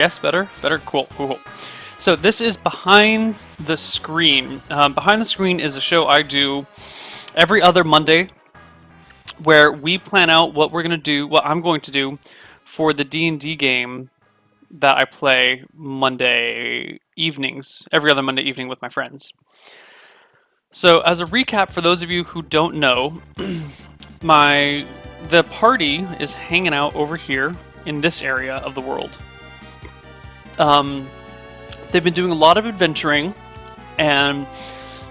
Yes, better? Better? Cool, cool, cool. So this is Behind the Screen. Behind the Screen is a show I do every other Monday where we plan out what we're going to do, what I'm going to do for the D&D game that I play Monday evenings, every other Monday evening with my friends. So as a recap for those of you who don't know, the party is hanging out over here in this area of the world. They've been doing a lot of adventuring, and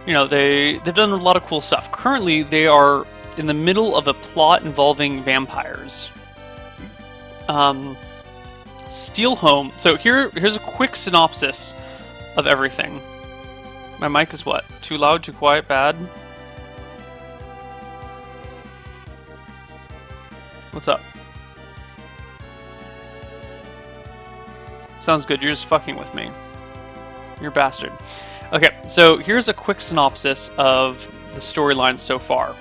they've done a lot of cool stuff. Currently, they are in the middle of a plot involving vampires. Steelhome. So here's a quick synopsis of everything. My mic is what? Too loud, too quiet, bad? What's up? Sounds good, you're just fucking with me. You're a bastard. Okay, so here's a quick synopsis of the storyline so far.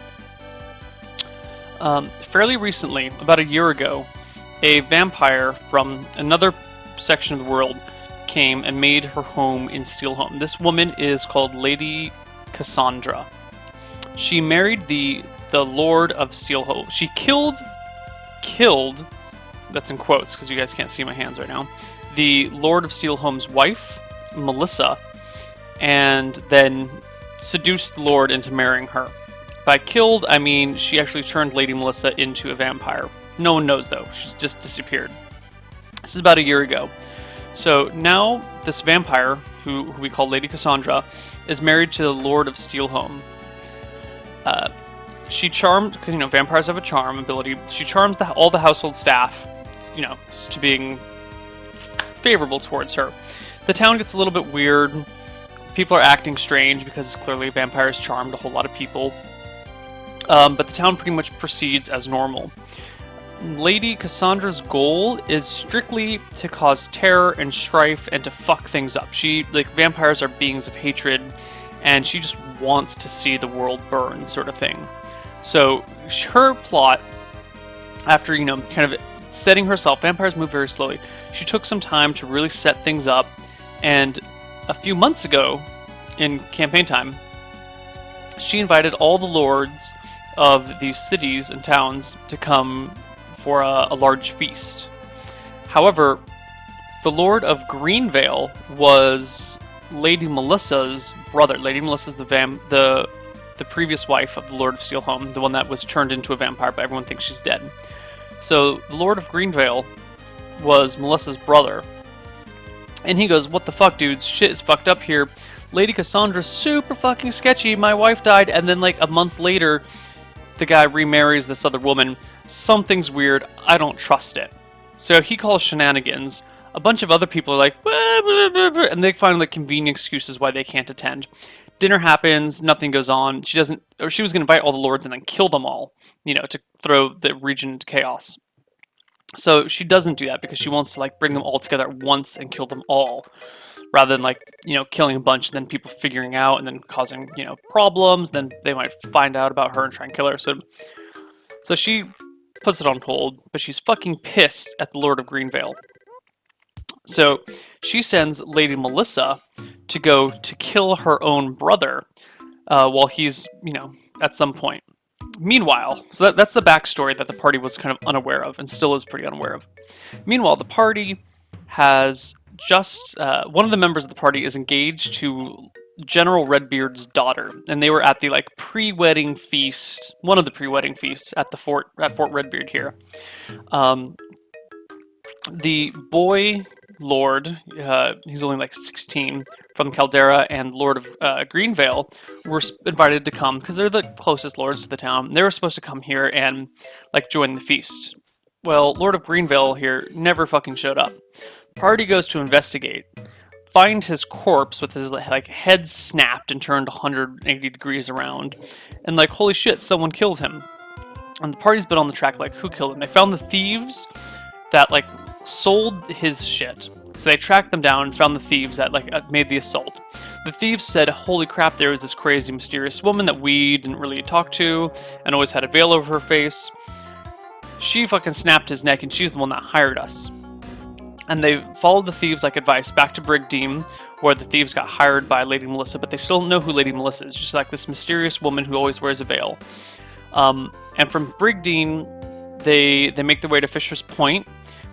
Fairly recently, about a year ago, a vampire from another section of the world came and made her home in Steelhome. This woman is called Lady Cassandra. She married the Lord of Steelhome. She killed, that's in quotes because you guys can't see my hands right now, the Lord of Steelhome's wife, Melissa, and then seduced the Lord into marrying her. By killed, I mean she actually turned Lady Melissa into a vampire. No one knows though, she's just disappeared. This is about a year ago. So now this vampire, who we call Lady Cassandra, is married to the Lord of Steelhome. She charmed, because vampires have a charm ability, she charms all the household staff, to being favorable towards her. The town gets a little bit weird. People are acting strange because clearly vampires charmed a whole lot of people. But the town pretty much proceeds as normal. Lady Cassandra's goal is strictly to cause terror and strife and to fuck things up. Vampires are beings of hatred, and she just wants to see the world burn, sort of thing. So her plot, after kind of setting herself, vampires move very slowly. She took some time to really set things up, and a few months ago, in campaign time, she invited all the lords of these cities and towns to come for a large feast. However, the Lord of Greenvale was Lady Melissa's brother. Lady Melissa's the previous wife of the Lord of Steelhome, the one that was turned into a vampire, but everyone thinks she's dead. So the Lord of Greenvale was Melissa's brother. And he goes, "What the fuck, dudes? Shit is fucked up here. Lady Cassandra's super fucking sketchy. My wife died." And then a month later, the guy remarries this other woman. Something's weird. I don't trust it. So he calls shenanigans. A bunch of other people are like, "Blah, blah, blah, blah," and they find convenient excuses why they can't attend. Dinner happens. Nothing goes on. She was going to invite all the lords and then kill them all, to throw the region into chaos. So she doesn't do that because she wants to bring them all together at once and kill them all, rather than killing a bunch and then people figuring out and then causing problems. Then they might find out about her and try and kill her. So she puts it on hold, but she's fucking pissed at the Lord of Greenvale. So she sends Lady Melissa to go to kill her own brother while he's at some point. Meanwhile, so that's the backstory that the party was kind of unaware of and still is pretty unaware of. Meanwhile, the party has just one of the members of the party is engaged to General Redbeard's daughter, and they were at the pre-wedding feast, one of the pre-wedding feasts at Fort Redbeard here. The boy lord, he's only 16, from Caldera, and Lord of Greenvale were invited to come because they're the closest lords to the town. They were supposed to come here and join the feast. Well, Lord of Greenvale here never fucking showed up. Party goes to investigate, find his corpse with his head snapped and turned 180 degrees around, and holy shit, someone killed him. And the party's been on the track who killed him. They found the thieves that sold his shit. So they tracked them down and found the thieves that made the assault. The thieves said, "Holy crap, there was this crazy mysterious woman that we didn't really talk to and always had a veil over her face. She fucking snapped his neck and she's the one that hired us." And they followed the thieves' advice back to Brigdean, where the thieves got hired by Lady Melissa, but they still don't know who Lady Melissa is, just like this mysterious woman who always wears a veil. And from Brigdean, they make their way to Fisher's Point,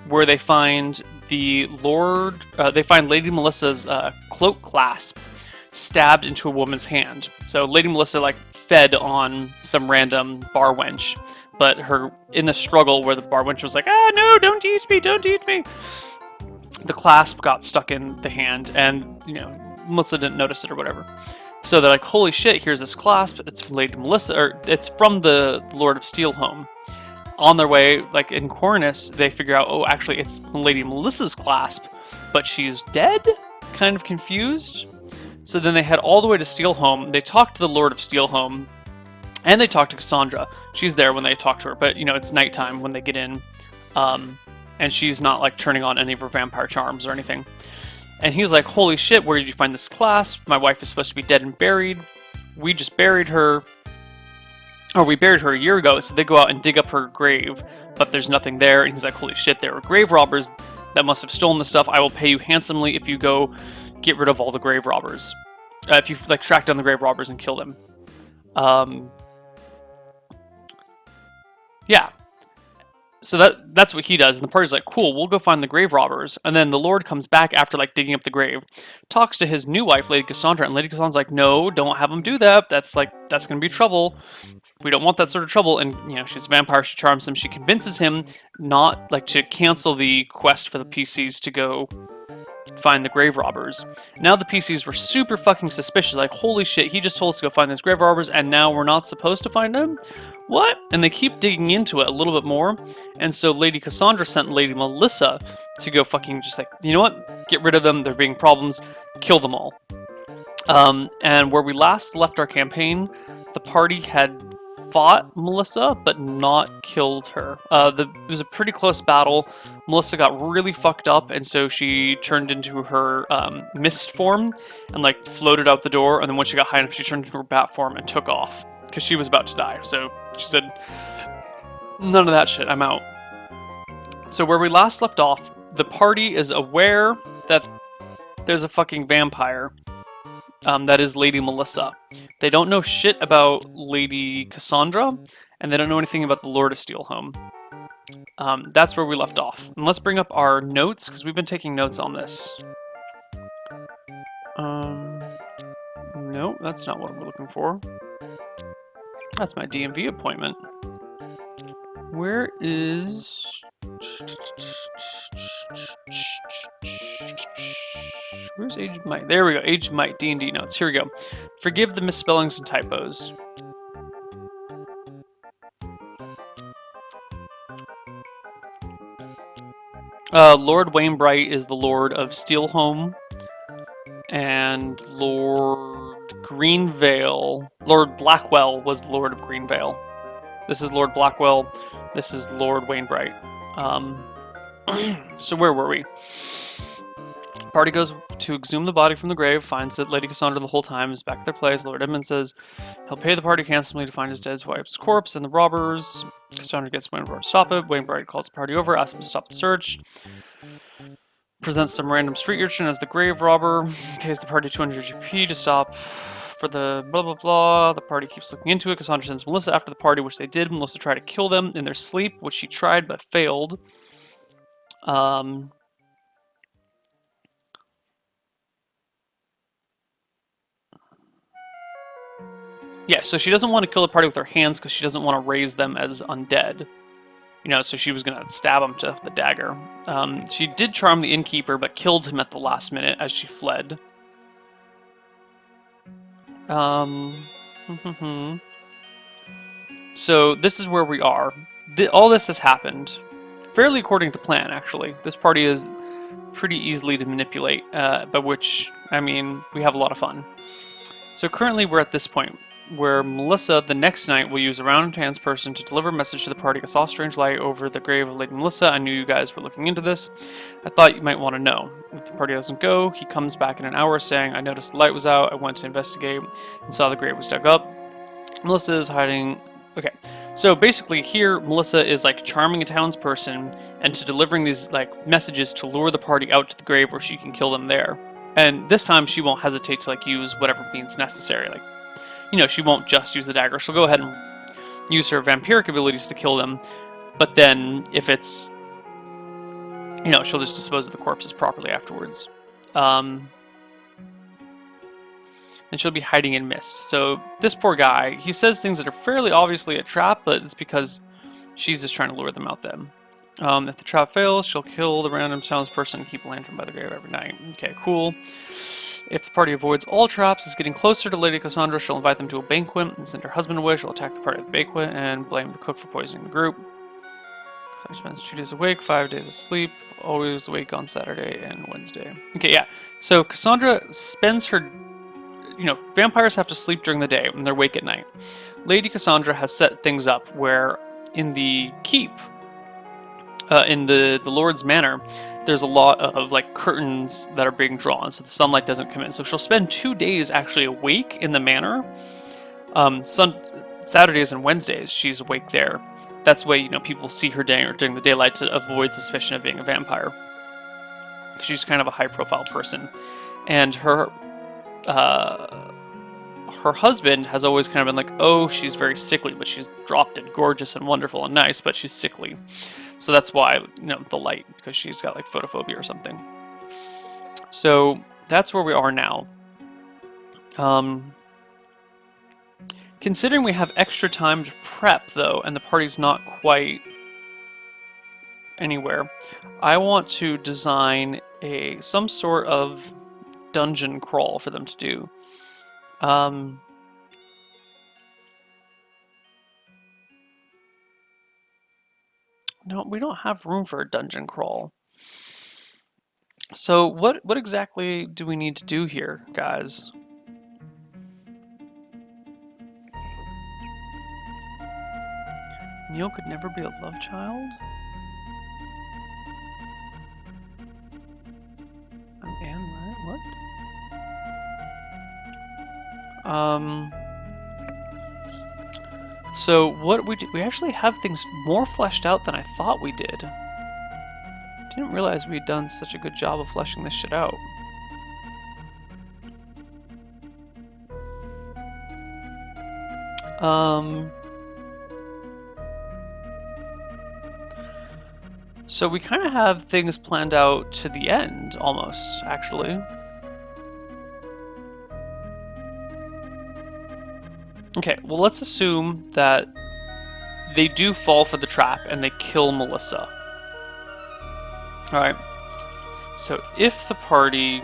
where they find they find Lady Melissa's cloak clasp stabbed into a woman's hand. So Lady Melissa fed on some random bar wench, but in the struggle where the bar wench was like, "Ah, no, don't eat me, don't eat me," the clasp got stuck in the hand, and Melissa didn't notice it or whatever. So they're like, "Holy shit! Here's this clasp. It's from Lady Melissa, or it's from the Lord of Steelhome." On their way, in Cornus, they figure out, oh, actually, it's Lady Melissa's clasp, but she's dead. Kind of confused. So then they head all the way to Steelhome. They talk to the Lord of Steelhome, and they talk to Cassandra. She's there when they talk to her, but it's nighttime when they get in. And she's not turning on any of her vampire charms or anything. And he was like, "Holy shit, where did you find this clasp? My wife is supposed to be dead and buried. We just buried her, or we buried her a year ago." So they go out and dig up her grave, but there's nothing there. And he's like, "Holy shit, there were grave robbers that must have stolen the stuff. I will pay you handsomely if you go get rid of all the grave robbers. If you track down the grave robbers and kill them." Yeah. So that's what he does, and the party's like, "Cool, we'll go find the grave robbers." And then the Lord comes back after digging up the grave, talks to his new wife, Lady Cassandra, and Lady Cassandra's like, "No, don't have him do that. That's gonna be trouble. We don't want that sort of trouble." And she's a vampire. She charms him. She convinces him not to cancel the quest for the PCs to go find the grave robbers. Now the PCs were super fucking suspicious. Holy shit, he just told us to go find these grave robbers, and now we're not supposed to find them? What? And they keep digging into it a little bit more, and so Lady Cassandra sent Lady Melissa to go fucking just you know what? Get rid of them, they're being problems, kill them all. And where we last left our campaign, the party had fought Melissa, but not killed her. It was a pretty close battle. Melissa got really fucked up, and so she turned into her mist form and floated out the door, and then when she got high enough, she turned into her bat form and took off, because she was about to die. So she said, "None of that shit, I'm out." So where we last left off, the party is aware that there's a fucking vampire that is Lady Melissa. They don't know shit about Lady Cassandra, and they don't know anything about the Lord of Steelhome. That's where we left off. And let's bring up our notes, because we've been taking notes on this. No, that's not what we're looking for. That's my DMV appointment. Where is... Where's Aged Might? There we go. Aged Might. D&D notes. Here we go. Forgive the misspellings and typos. Lord Wainbright is the Lord of Steelhome, and Lord Blackwell was the Lord of Greenvale. This is Lord Blackwell. This is Lord Wainbright. So where were we? Party goes to exhume the body from the grave, finds that Lady Cassandra the whole time is back at their place. Lord Edmund says he'll pay the party handsomely to find his dead wife's corpse and the robbers. Cassandra gets Wainbright to stop it. Wainbright calls the party over, asks him to stop the search. Presents some random street urchin as the grave robber. Pays the party 200 GP to stop for the blah blah blah. The party keeps looking into it. Cassandra sends Melissa after the party, which they did. Melissa tried to kill them in their sleep, which she tried but failed. Yeah, so she doesn't want to kill the party with her hands because she doesn't want to raise them as undead. So she was going to stab him to the dagger. She did charm the innkeeper, but killed him at the last minute as she fled. So this is where we are. All this has happened fairly according to plan, actually. This party is pretty easily to manipulate, by which, I mean, we have a lot of fun. So currently we're at this point, where Melissa, the next night, will use a round hands person to deliver a message to the party. I saw a strange light over the grave of Lady Melissa. I knew you guys were looking into this. I thought you might want to know. If the party doesn't go, he comes back in an hour saying, I noticed the light was out. I went to investigate and saw the grave was dug up. Melissa is hiding... Okay, So basically here, Melissa is like charming a townsperson and to delivering these like messages to lure the party out to the grave where she can kill them there. And this time she won't hesitate to like use whatever means necessary. Like, you know, she won't just use the dagger. She'll go ahead and use her vampiric abilities to kill them. But then if it's, you know, she'll just dispose of the corpses properly afterwards. And she'll be hiding in mist. So this poor guy, he says things that are fairly obviously a trap, but it's because she's just trying to lure them out then. If the trap fails, she'll kill the random townsperson and keep a lantern by the grave every night. Okay, cool. If the party avoids all traps, is getting closer to Lady Cassandra, she'll invite them to a banquet and send her husband away. She'll attack the party at the banquet and blame the cook for poisoning the group. Cassandra spends 2 days awake, 5 days asleep, always awake on Saturday and Wednesday. Okay, yeah. So Cassandra spends her... You know, vampires have to sleep during the day and they're awake at night. Lady Cassandra has set things up where in the keep, in the Lord's Manor, there's a lot of like curtains that are being drawn so the sunlight doesn't come in. So she'll spend 2 days actually awake in the manor. Saturdays and Wednesdays she's awake there. That's why, you know, people see her during the daylight to avoid suspicion of being a vampire. She's kind of a high-profile person, and her husband has always kind of been like, oh, she's very sickly, but she's dropped dead gorgeous and wonderful and nice, but she's sickly. So that's why, you know, the light, because she's got like photophobia or something. So that's where we are now. Considering we have extra time to prep, though, and the party's not quite anywhere, I want to design some sort of dungeon crawl for them to do. No, we don't have room for a dungeon crawl. So what exactly do we need to do here, guys? Neil could never be a love child? I'm Anne, what? So what we actually have things more fleshed out than I thought we did. Didn't realize we'd done such a good job of fleshing this shit out. So we kind of have things planned out to the end, almost, actually. Okay, well, let's assume that they do fall for the trap and they kill Melissa. Alright, so if the party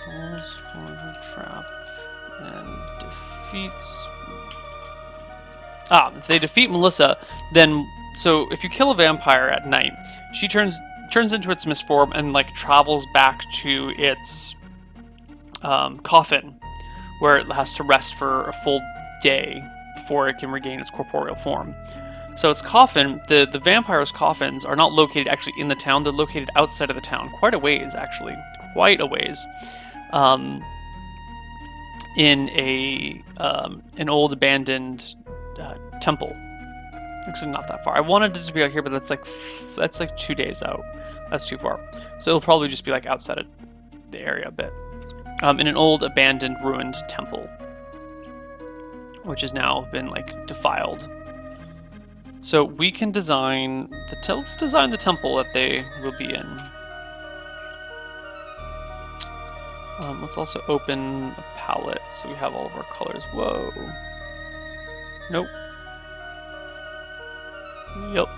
falls for the trap and defeats... if they defeat Melissa, then... So if you kill a vampire at night, she turns into its misform and, like, travels back to its coffin, where it has to rest for a full day before it can regain its corporeal form. So its coffin, the vampire's coffins are not located actually in the town, they're located outside of the town, quite a ways actually, quite a ways, in an old abandoned temple. Actually not that far. I wanted it to be out here, but that's like 2 days out. That's too far. So it'll probably just be like outside of the area a bit. In an old abandoned ruined temple, which has now been like defiled. So we can design let's design the temple that they will be in. Let's also open a palette so we have all of our colors. Whoa. Nope. Yep.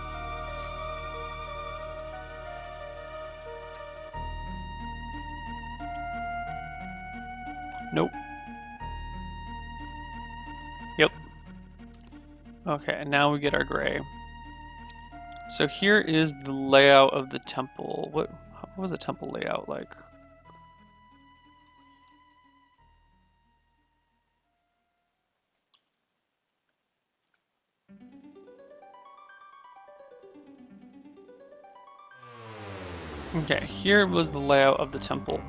Nope. Yep. Okay, and now we get our gray. So here is the layout of the temple. What was the temple layout like? Okay, here was the layout of the temple.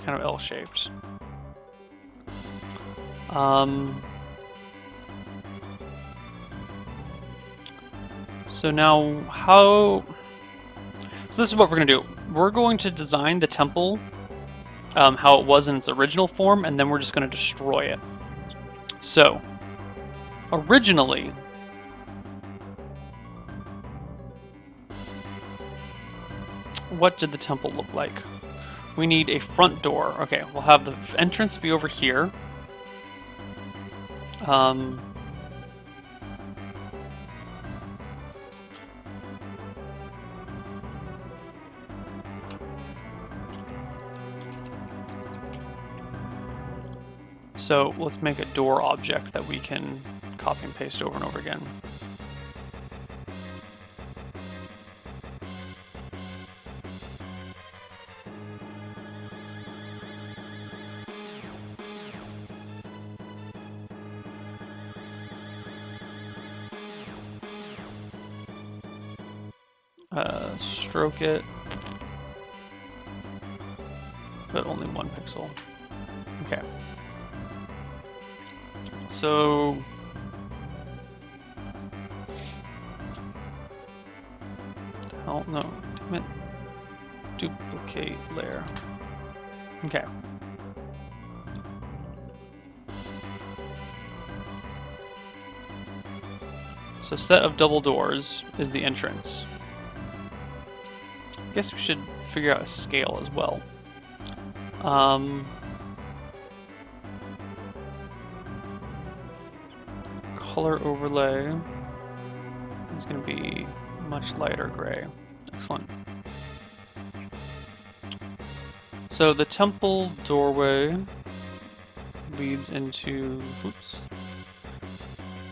Kind of L-shaped. So now, how... So this is what we're going to do. We're going to design the temple how it was in its original form, and then we're just going to destroy it. So, originally... what did the temple look like? We need a front door. Okay, we'll have the entrance be over here. So let's make a door object that we can copy and paste over and over again. Stroke it, but only 1 pixel. Okay. So hell no, damn it. Duplicate layer. Okay. So set of double doors is the entrance. I guess we should figure out a scale as well. Color overlay is going to be much lighter gray. Excellent. So the temple doorway leads into... Oops.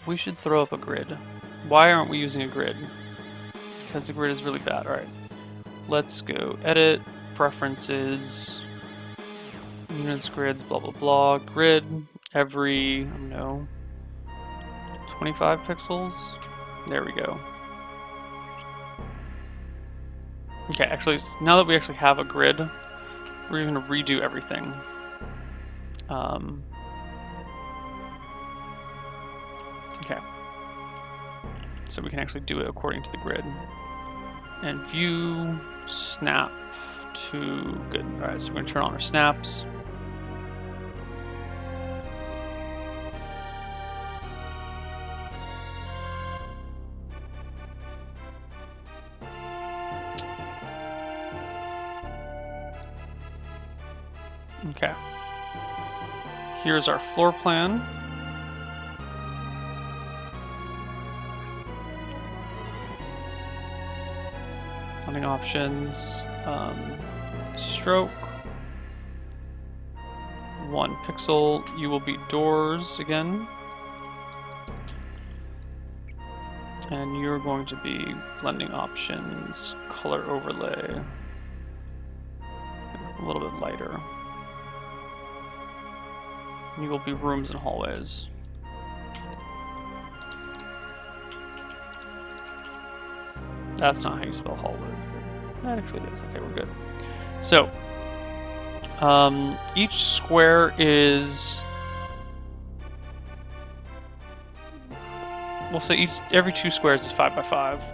We should throw up a grid. Why aren't we using a grid? Because the grid is really bad. Alright. Let's go edit, preferences, units, grids, blah blah blah. Grid every, no, 25 pixels. There we go. Okay, actually, now that we actually have a grid, we're going to redo everything. Okay. So we can actually do it according to the grid. And view, snap to good. Alright, so we're going to turn on our snaps. Okay. Here's our floor plan. Options, stroke, 1 pixel, you will be doors again, and you're going to be blending options, color overlay, a little bit lighter. You will be rooms and hallways. That's not how you spell hallway. That actually is. Okay, we're good. So, each square is... We'll say every 2 squares is 5 by 5.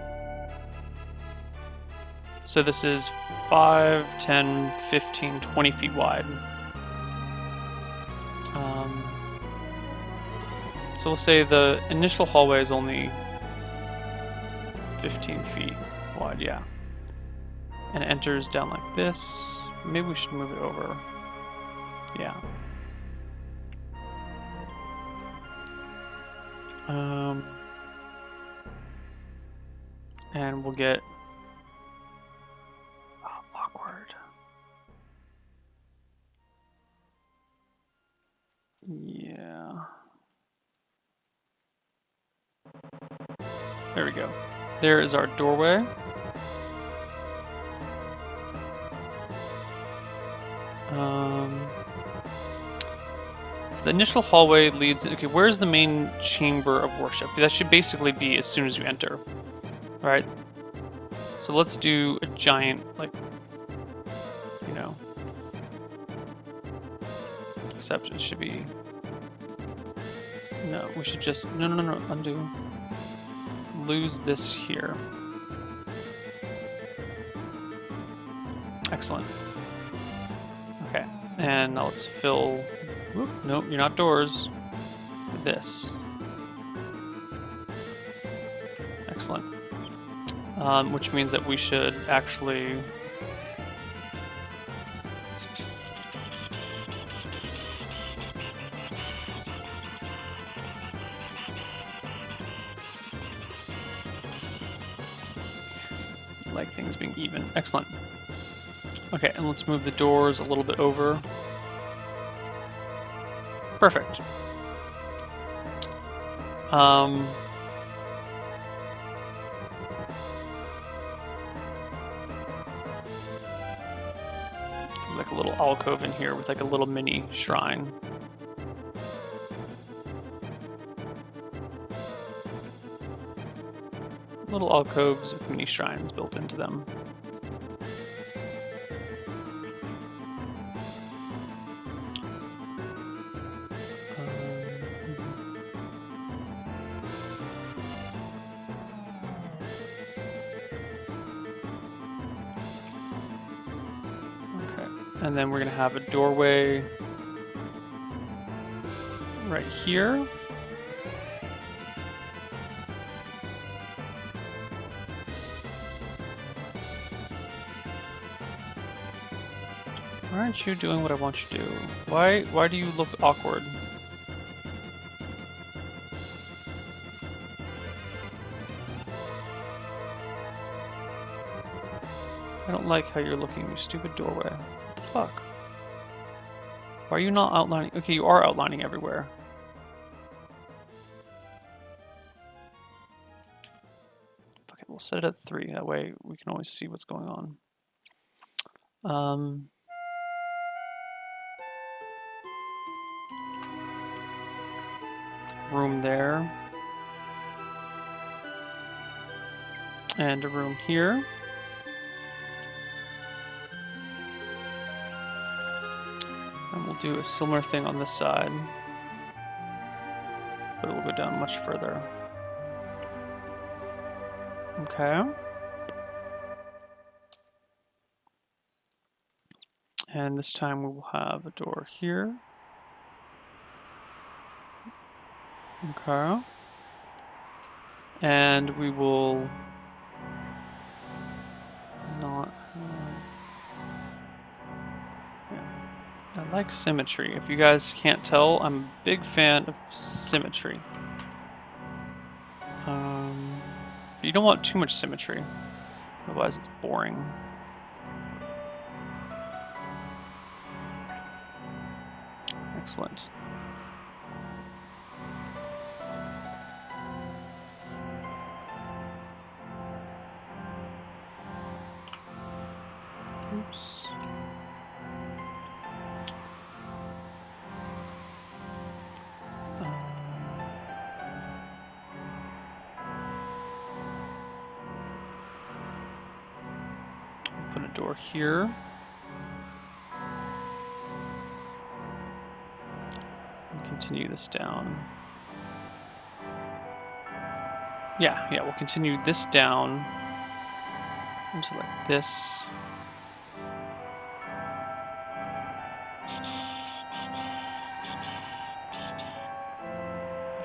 So this is 5, 10, 15, 20 feet wide. So we'll say the initial hallway is only 15 feet wide, yeah. And it enters down like this. Maybe we should move it over. Yeah. And we'll get... Oh, awkward. Yeah. There we go. There is our doorway. So the initial hallway leads... Okay, where's the main chamber of worship? That should basically be as soon as you enter. Alright. So let's do a giant, like... You know... Except it should be... No, we should just... No, undo. lose this here. Excellent. Okay, and now let's fill... Whoop, nope, you're not doors. This. Excellent. Which means that we should actually... like things being even. Excellent. Okay, and let's move the doors a little bit over. Perfect. Like a little alcove in here with like a little mini shrine. Little alcoves with mini shrines built into them. And then we're going to have a doorway right here. Why aren't you doing what I want you to do? Why do you look awkward? I don't like how you're looking, you stupid doorway. What the fuck? Why are you not outlining? Okay, you are outlining everywhere. Okay, we'll set it at 3. That way we can always see what's going on. Room there. And a room here. And we'll do a similar thing on this side. But it will go down much further. Okay. And this time we will have a door here. Okay. And we will not... I like symmetry. If you guys can't tell, I'm a big fan of symmetry. You don't want too much symmetry, otherwise it's boring. Excellent. Oops. Put a door here. And continue this down. Yeah, we'll continue this down into like this.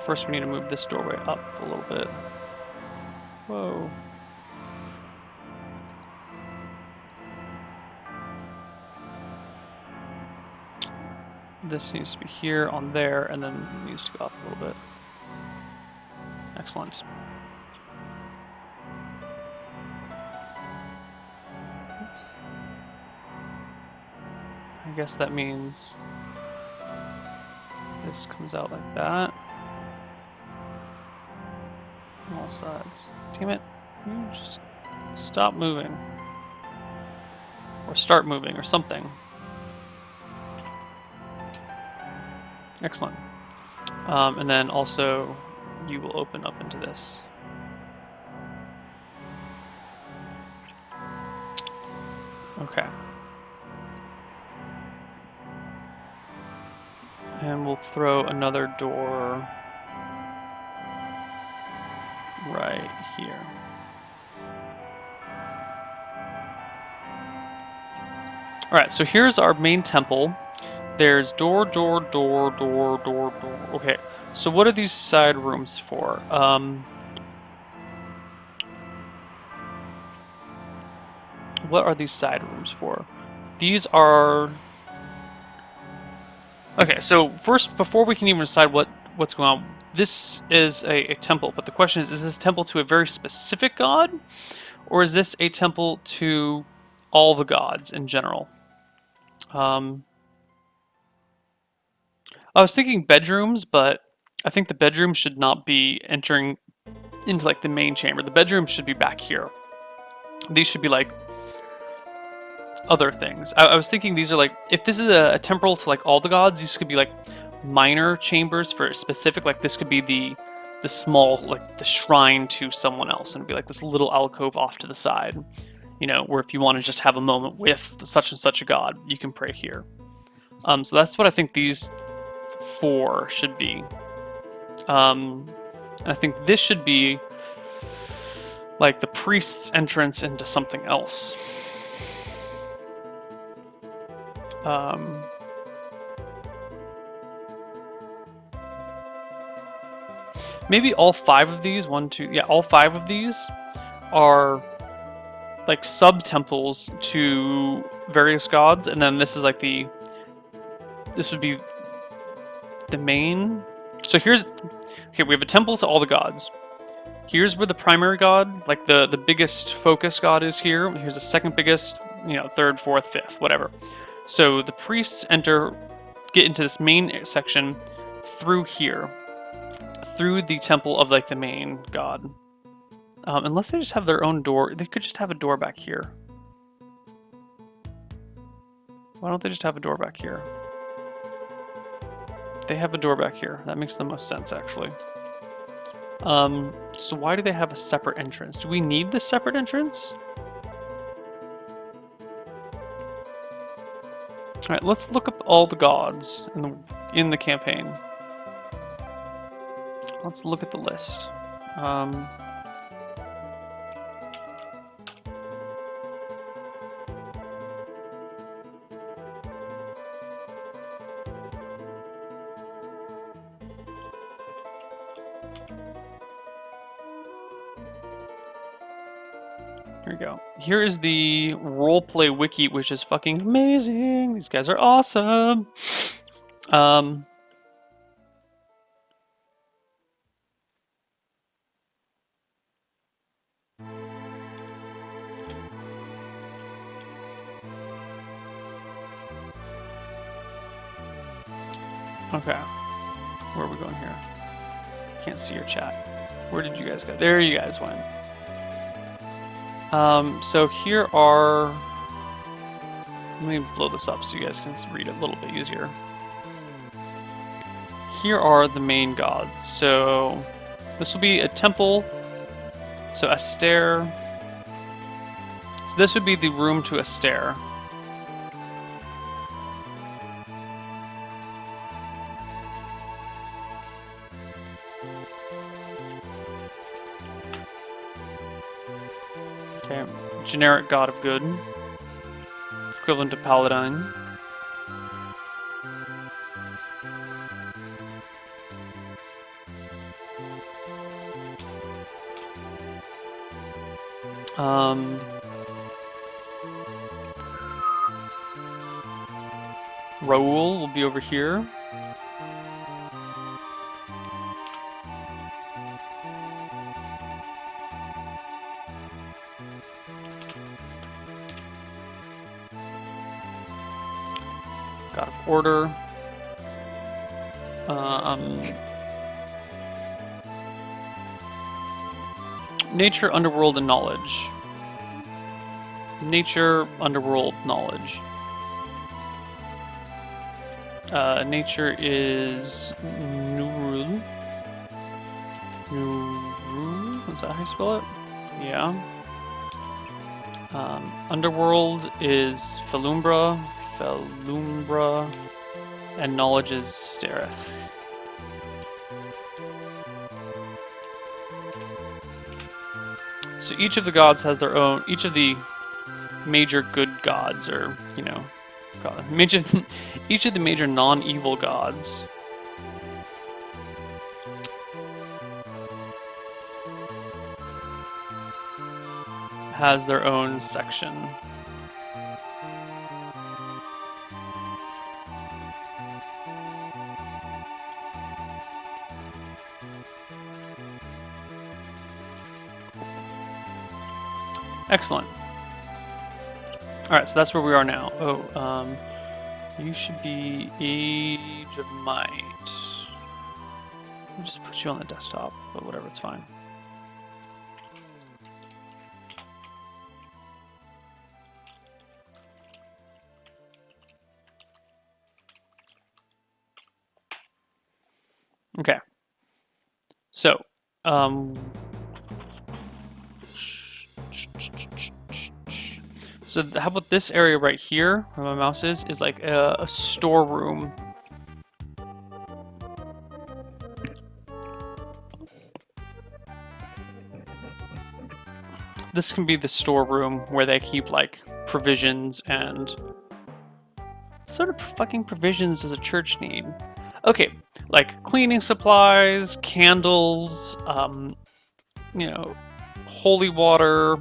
First we need to move this doorway up a little bit. Whoa. This needs to be here, on there, and then it needs to go up a little bit. Excellent. Oops. I guess that means this comes out like that. On all sides. Damn it. You just stop moving. Or start moving, or something. Excellent. And then also, you will open up into this. Okay. And we'll throw another door right here. Alright, so here's our main temple. There's door. Okay, so what are these side rooms for? What are these side rooms for? These are... Okay, so first, before we can even decide what's going on, this is a temple, but the question is this temple to a very specific god? Or is this a temple to all the gods in general? I was thinking bedrooms, but I think the bedroom should not be entering into like the main chamber. The bedroom should be back here. These should be like other things. I was thinking these are like, if this is a temple to like all the gods, these could be like minor chambers for a specific, like this could be the small, like the shrine to someone else, and it'd be like this little alcove off to the side, you know, where if you want to just have a moment with such and such a god, you can pray here. So that's what I think these 4 should be. And I think this should be like the priest's entrance into something else. Maybe all 5 of these, all 5 of these are like sub-temples to various gods, and then this is like this would be the main. So here's, okay, we have a temple to all the gods. Here's where the primary god, like the biggest focus god is here. Here's the second biggest, you know, 3rd, 4th, 5th, whatever. So the priests get into this main section through here, through the temple of like the main god. Unless they just have their own door, they could just have a door back here. Why don't they just have a door back here? They have a door back here. That makes the most sense, actually. So why do they have a separate entrance? Do we need this separate entrance? Alright, let's look up all the gods in the campaign. Let's look at the list. Here we go. Here is the roleplay wiki, which is fucking amazing. These guys are awesome. Okay. Where are we going here? Can't see your chat. Where did you guys go? There you guys went. So here are... Let me blow this up so you guys can read it a little bit easier. Here are the main gods. So this will be a temple. So Astaire. So this would be the room to Astaire. Okay, generic god of good. Equivalent to paladin. Raoul will be over here. God of Order. Nature, Underworld, and Knowledge. Nature, Underworld, Knowledge. Nature is Nurul. Nurul? Is that how you spell it? Yeah. Underworld is Felumbra. And Knowledge is Stareth. So each of the gods has their own. Each of the major good gods, or you know, each of the major non-evil gods has their own section. Excellent. Alright, so that's where we are now. Oh, you should be Age of Might. I'll just put you on the desktop, but whatever, it's fine. Okay. So, so how about this area right here, where my mouse is like a storeroom. This can be the storeroom where they keep like provisions and what sort of fucking provisions does a church need? Okay, like cleaning supplies, candles, you know, holy water.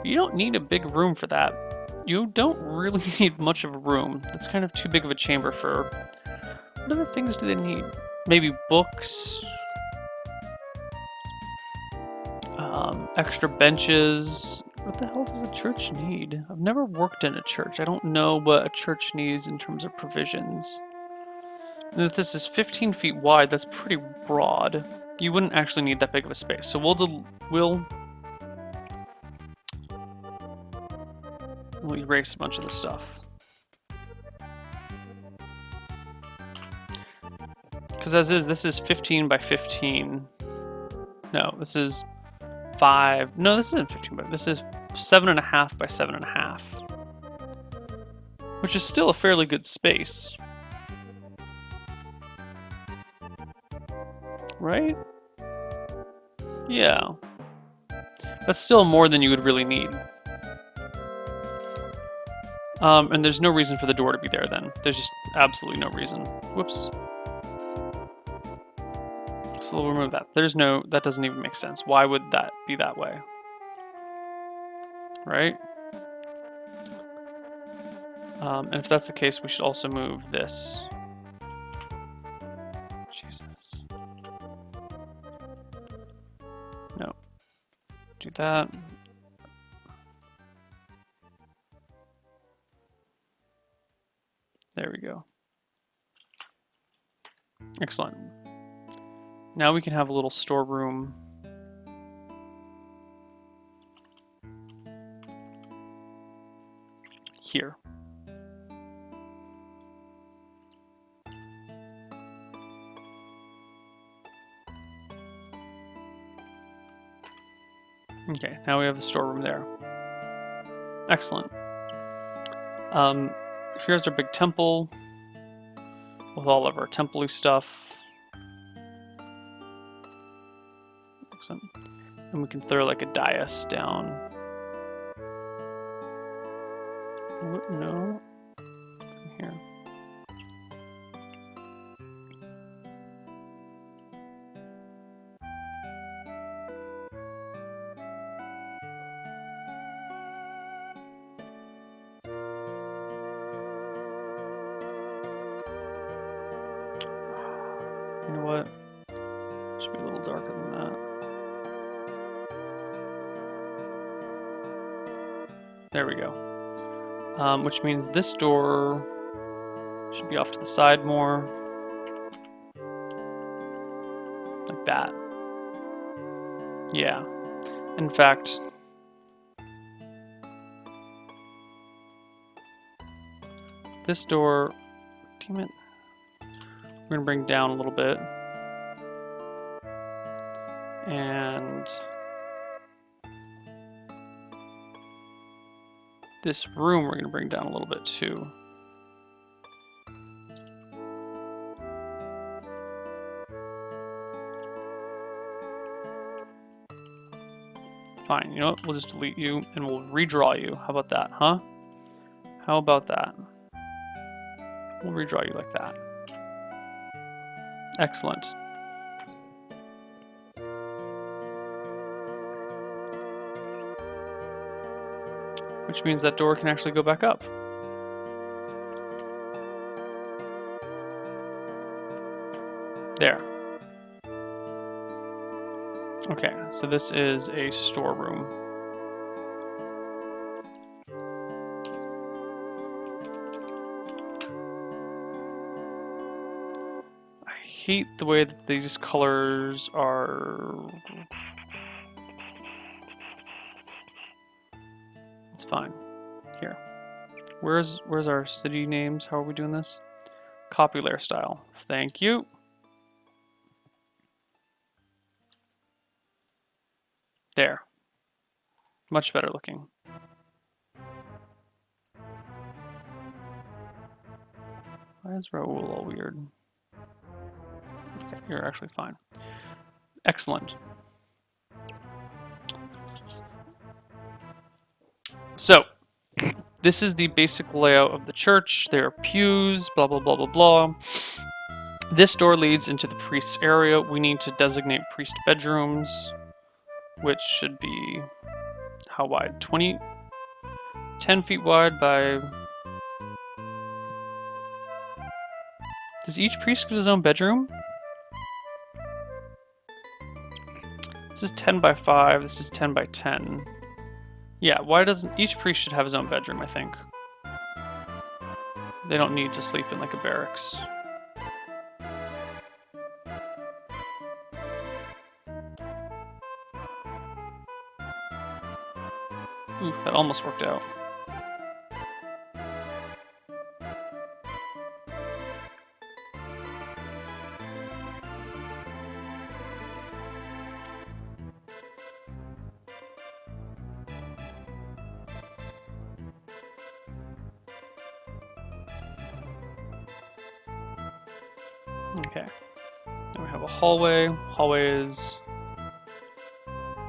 You don't need a big room for that. You don't really need much of a room. That's kind of too big of a chamber for... What other things do they need? Maybe books? Extra benches? What the hell does a church need? I've never worked in a church. I don't know what a church needs in terms of provisions. And if this is 15 feet wide, that's pretty broad. You wouldn't actually need that big of a space. So we'll erase a bunch of the stuff. Because as is, this is 15 by 15. No, this is 5. No, this isn't 15 by. This is 7.5 by 7.5. Which is still a fairly good space. Right? Yeah. That's still more than you would really need. And there's no reason for the door to be there then. There's just absolutely no reason. Whoops. So we'll remove that. That doesn't even make sense. Why would that be that way? Right? And if that's the case, we should also move this. Jesus. No. Do that. There we go. Excellent. Now we can have a little storeroom. Here. Okay, now we have the storeroom there. Excellent. Here's our big temple with all of our temple-y stuff. Excellent. And we can throw like a dais down. What? No. Here. You know what? Should be a little darker than that. There we go. Which means this door should be off to the side more. Like that. Yeah. In fact, this door, damn it. We're gonna bring down a little bit. And this room we're gonna bring down a little bit too. fine. You know what? We'll just delete you and we'll redraw you. How about that, huh? How about that? We'll redraw you like that. Excellent. Which means that door can actually go back up. There. Okay, so this is a storeroom. I hate the way that these colors are. It's fine. Here. Where's our city names? How are we doing this? Copy layer style. Thank you. There. Much better looking. Why is Raoul all weird? Okay, you're actually fine. Excellent. So, this is the basic layout of the church. There are pews, blah, blah, blah, blah, blah. This door leads into the priest's area. We need to designate priest bedrooms, which should be, how wide? 10 feet wide by... Does each priest get his own bedroom? This is 10 by 5, this is 10 by 10. Yeah, why doesn't... Each priest should have his own bedroom, I think. They don't need to sleep in like a barracks. Ooh, that almost worked out. Okay. Then we have a hallway. Hallway is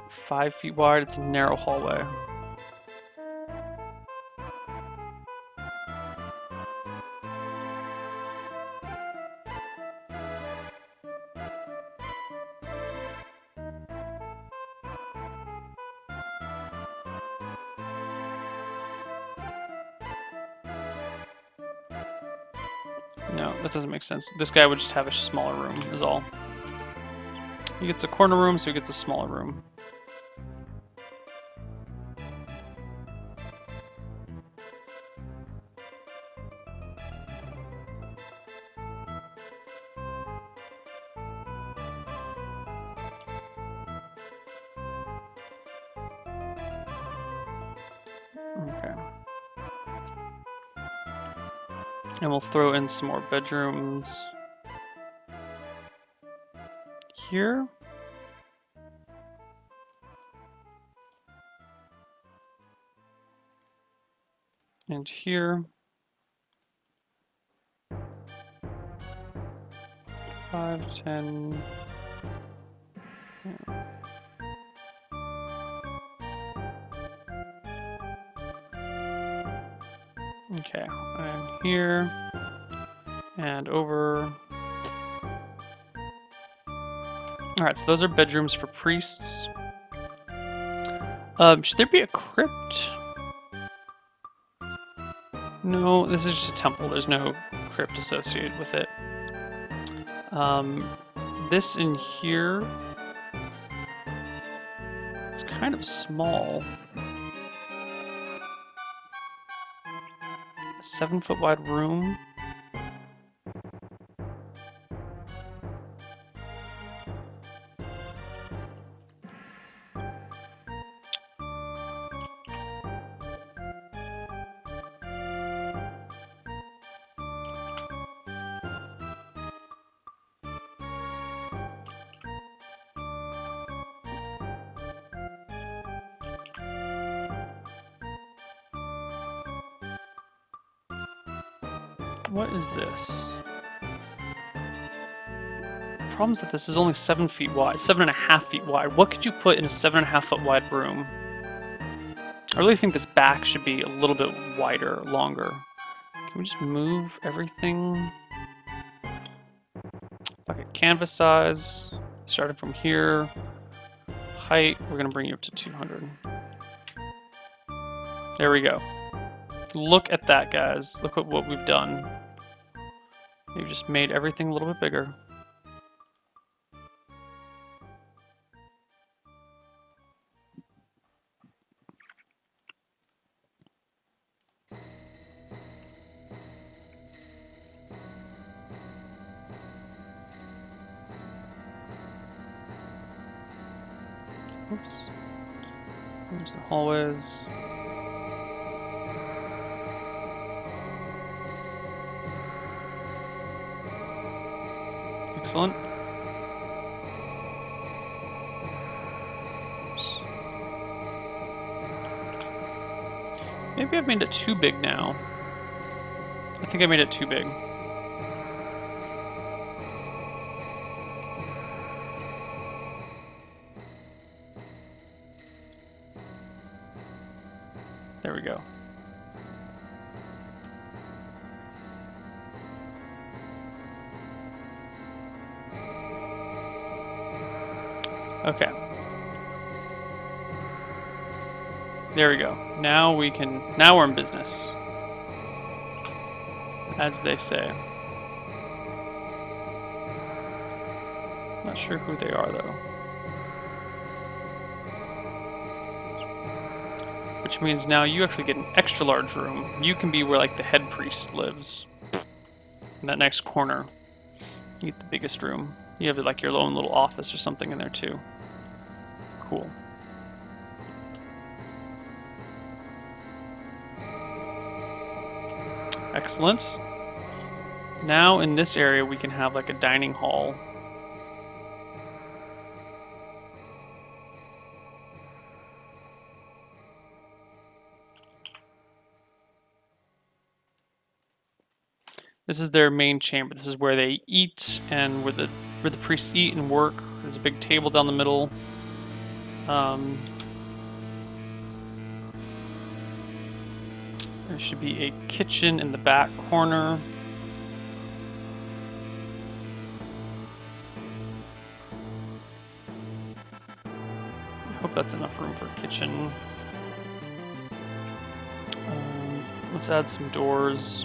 5 feet wide. It's a narrow hallway. No, that doesn't make sense. This guy would just have a smaller room, is all. He gets a corner room, so he gets a smaller room. Okay. And we'll throw in some more bedrooms here. And here. 5, 10. Yeah. Okay, and here, and over. Alright, so those are bedrooms for priests. Should there be a crypt? No, this is just a temple. There's no crypt associated with it. This in here, it's kind of small. 7 foot wide room. What is this? problem is that this is only 7 feet wide, 7.5 feet wide. What could you put in a 7.5 foot wide room? I really think this back should be a little bit wider, longer. Can we just move everything? Okay, canvas size, starting from here. Height, we're gonna bring you up to 200. There we go. Look at that, guys. Look at what we've done. We've just made everything a little bit bigger. Oops. There's the hallways. Excellent. Oops. Maybe I've made it too big now. I think I made it too big. There we go. Okay. There we go. Now we're in business. As they say. Not sure who they are though. Which means now you actually get an extra large room. You can be where like the head priest lives. In that next corner. You get the biggest room. You have like your own little office or something in there too. Cool. Excellent. Now in this area we can have like a dining hall. This is their main chamber. This is where they eat and where the priests eat and work. There's a big table down the middle. There should be a kitchen in the back corner. I hope that's enough room for a kitchen. Let's add some doors.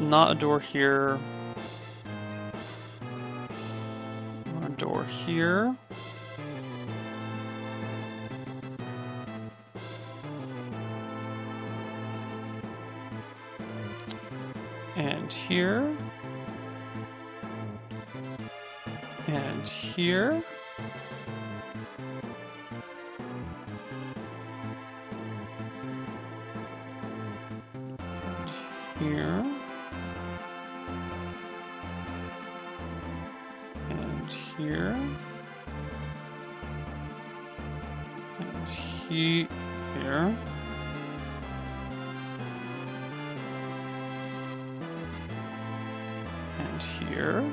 Not a door here. A door here. And here. And here. Here. And here. And here. And here.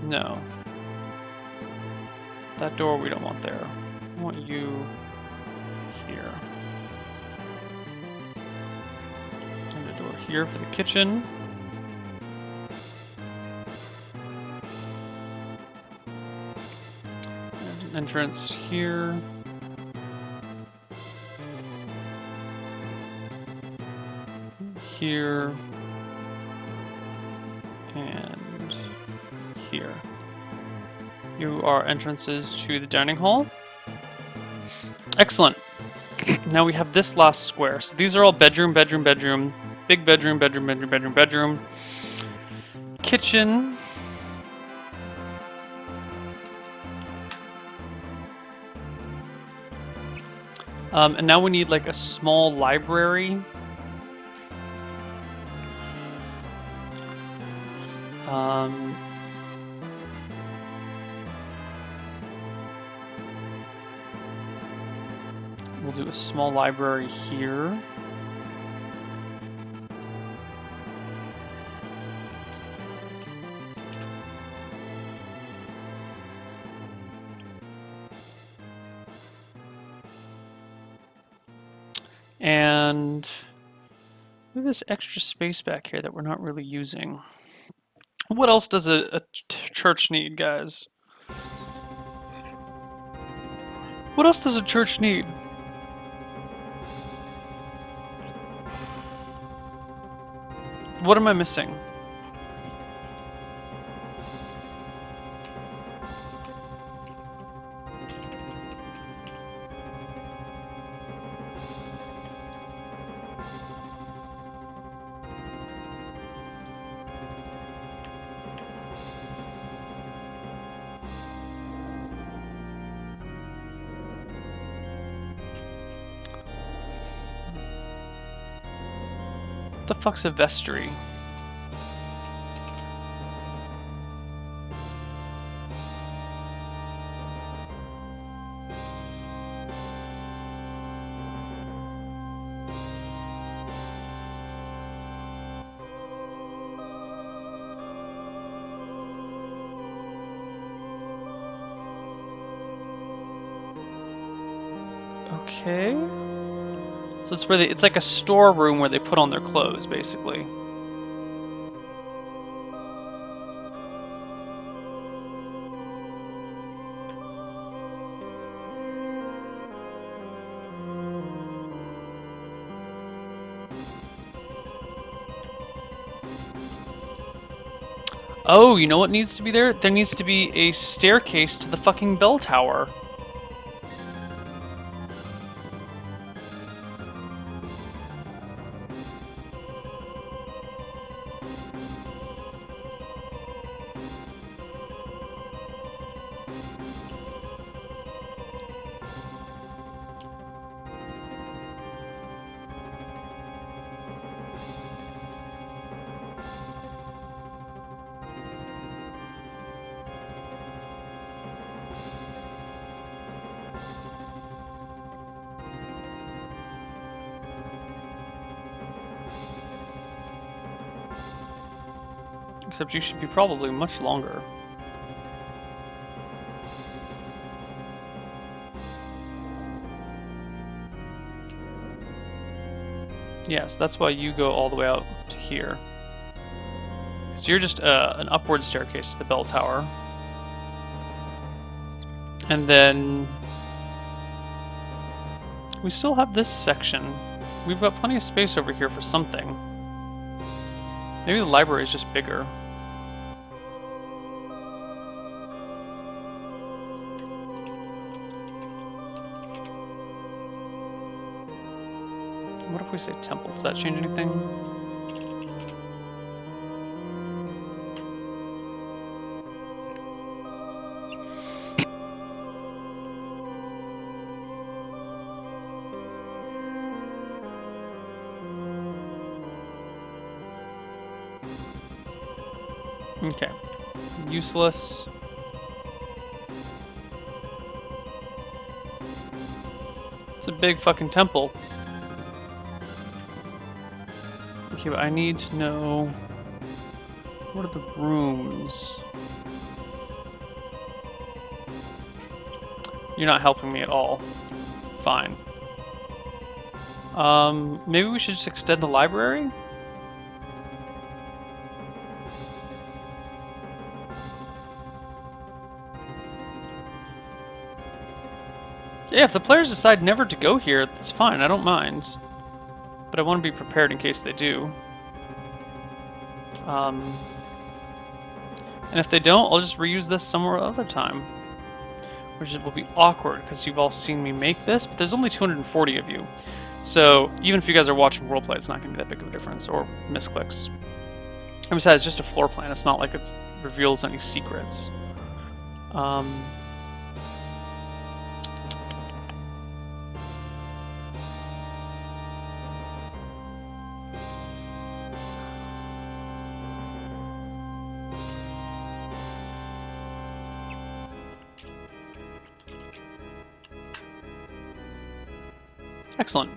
No. That door we don't want there. I want you here. And a door here for the kitchen. And an entrance here. Here. And here. You are entrances to the dining hall. Excellent. Now we have this last square. So these are all bedroom, bedroom, bedroom, big bedroom, bedroom, bedroom, bedroom, bedroom, kitchen. And now we need like a small library. We'll do a small library here. And we have this extra space back here that we're not really using. What else does a church need, guys? What else does a church need? What am I missing? What the fuck's a vestry? Okay. So it's where it's like a storeroom where they put on their clothes, basically. Oh, you know what needs to be there? There needs to be a staircase to the fucking bell tower. Except you should be probably much longer. Yes, that's why you go all the way out to here. So you're just an upward staircase to the bell tower. And then we still have this section. We've got plenty of space over here for something. Maybe the library is just bigger. What if we say temple? Does that change anything? Okay. Useless. It's a big fucking temple. Okay, but I need to know... what are the rooms? You're not helping me at all. Fine. Maybe we should just extend the library? Yeah, if the players decide never to go here, that's fine, I don't mind. But I want to be prepared in case they do. And if they don't, I'll just reuse this somewhere other time. Which will be awkward, because you've all seen me make this, but there's only 240 of you. So, even if you guys are watching roleplay, it's not going to be that big of a difference, or misclicks. And besides, it's just a floor plan, it's not like it reveals any secrets. Excellent.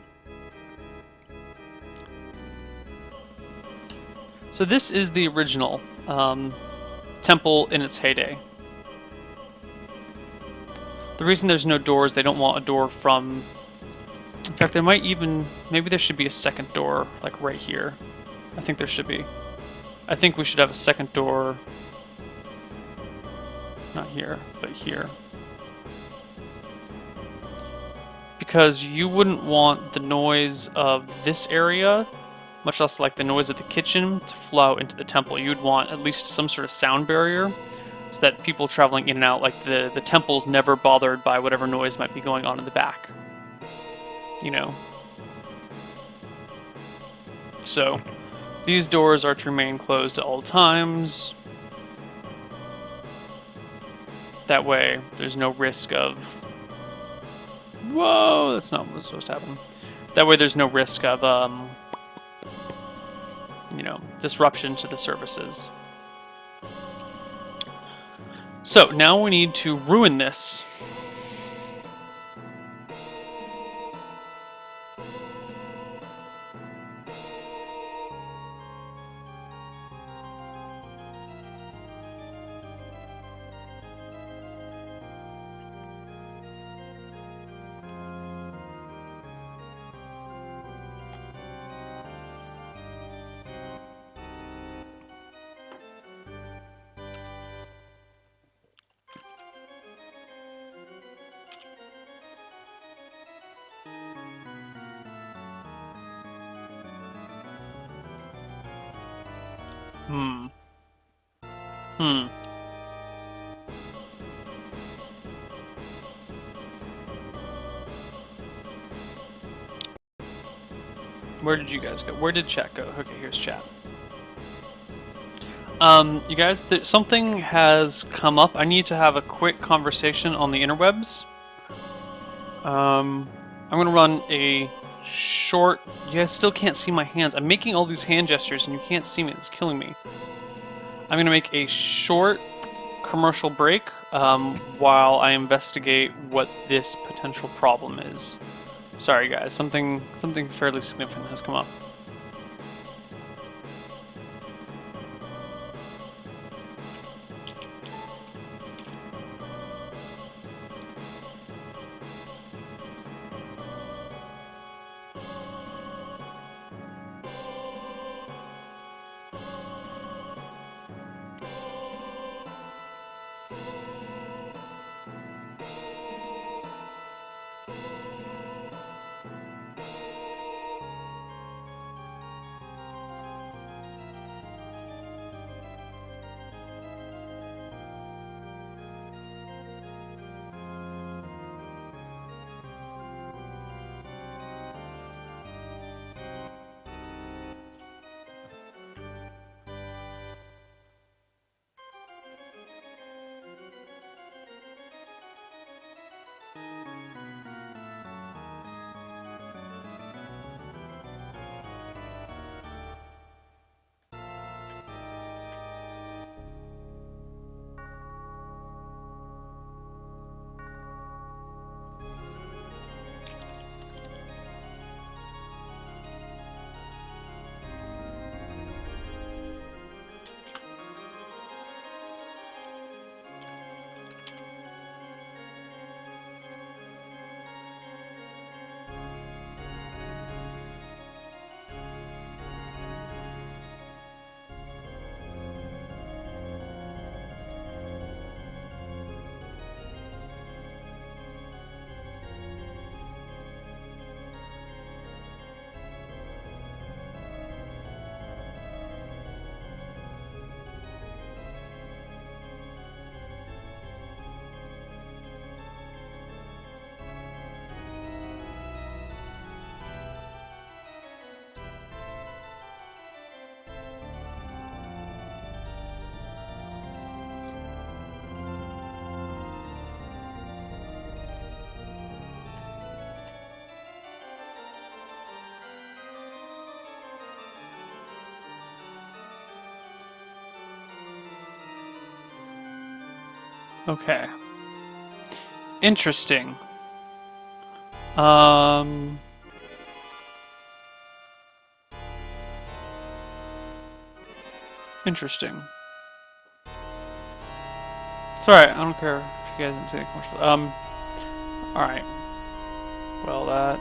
So this is the original temple in its heyday. The reason there's no doors, they don't want a door from In fact, there might even... Maybe there should be a second door, like right here. I think there should be. I think we should have a second door... Not here, but here. Because you wouldn't want the noise of this area, much less like the noise of the kitchen, to flow into the temple. You'd want at least some sort of sound barrier, so that people traveling in and out, like the temple's never bothered by whatever noise might be going on in the back. You know? So, these doors are to remain closed at all times. That way, there's no risk of... Whoa, that's not what's supposed to happen. That way there's no risk of, you know, disruption to the services. So, now we need to ruin this. Where did you guys go? Where did chat go? Okay, here's chat. You guys, something has come up. I need to have a quick conversation on the interwebs. I'm gonna run a short... You guys still can't see my hands. I'm making all these hand gestures and you can't see me. It's killing me. I'm gonna make a short commercial break while I investigate what this potential problem is. Sorry guys, something fairly significant has come up. Okay. Interesting. Interesting. It's alright, I don't care if you guys didn't see any commercials. Alright. Well, that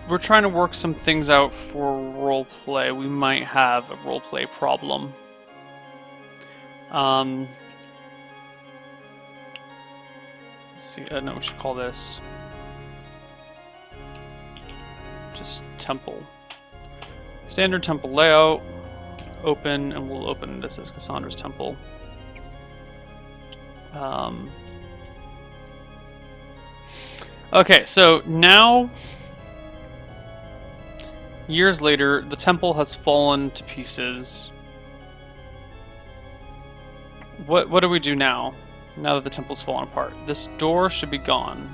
we're trying to work some things out for roleplay. We might have a roleplay problem. Let's see, no, we should call this just temple. Standard temple layout. Open, and we'll open this as Cassandra's temple. Okay, so now, years later, the temple has fallen to pieces. What do we do now? Now that the temple's fallen apart, this door should be gone.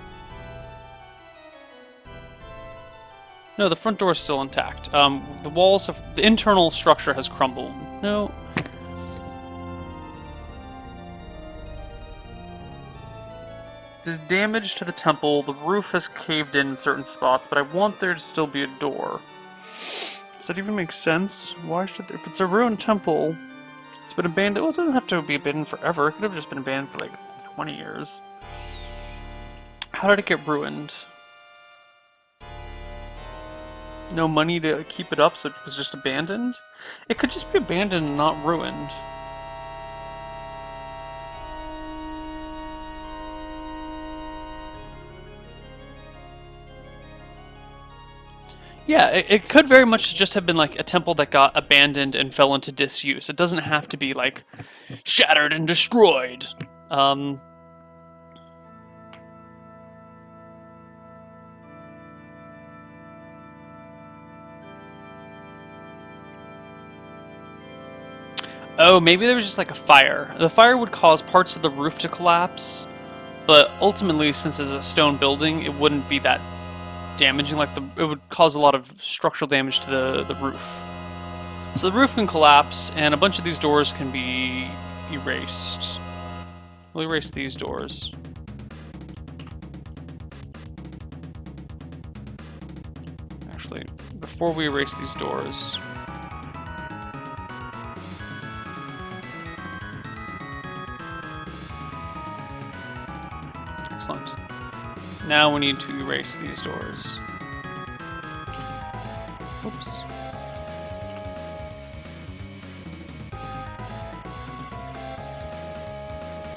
No, the front door is still intact. The walls have... the internal structure has crumbled. No. There's damage to the temple. The roof has caved in certain spots, but I want there to still be a door. Does that even make sense? Why should there... if it's a ruined temple, it's been abandoned... well, it doesn't have to be abandoned forever. It could have just been abandoned for like 20 years. How did it get ruined? No money to keep it up, so it was just abandoned? It could just be abandoned and not ruined. Yeah, it could very much just have been like a temple that got abandoned and fell into disuse. It doesn't have to be like shattered and destroyed. Oh, maybe there was just like a fire. The fire would cause parts of the roof to collapse, but ultimately, since it's a stone building, it wouldn't be that damaging. Like it would cause a lot of structural damage to the roof. So the roof can collapse, and a bunch of these doors can be erased. We'll erase these doors. Actually, before we erase these doors... excellent. Now we need to erase these doors. Oops.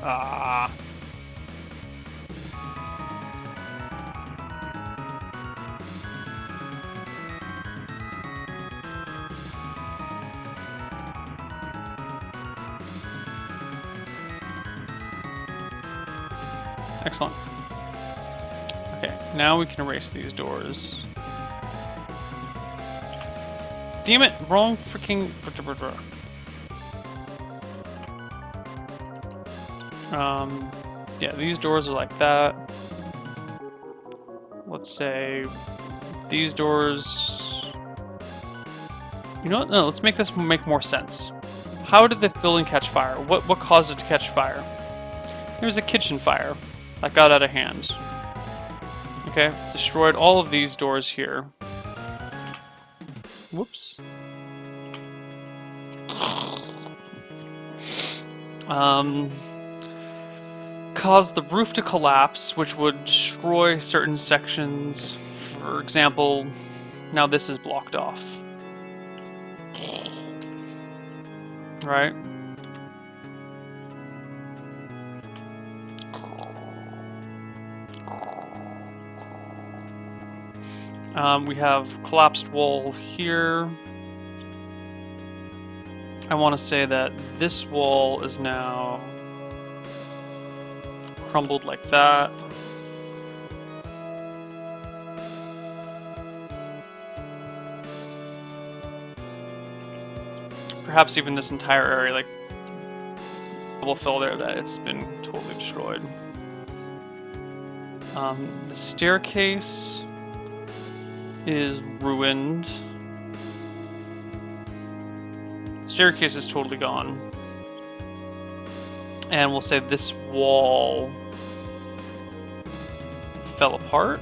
Ah. Excellent. Okay, now we can erase these doors. Damn it! Wrong freaking... yeah, these doors are like that. Let's say these doors... you know what? No, let's make this make more sense. How did the building catch fire? What caused it to catch fire? There was a kitchen fire that got out of hand. Okay, destroyed all of these doors here. Whoops. Caused the roof to collapse, which would destroy certain sections. For example, now this is blocked off. Right? We have collapsed wall here. I want to say that this wall is now crumbled like that. Perhaps even this entire area, like, will fill there that it's been totally destroyed. The staircase is ruined. Staircase is totally gone. And we'll say this wall fell apart.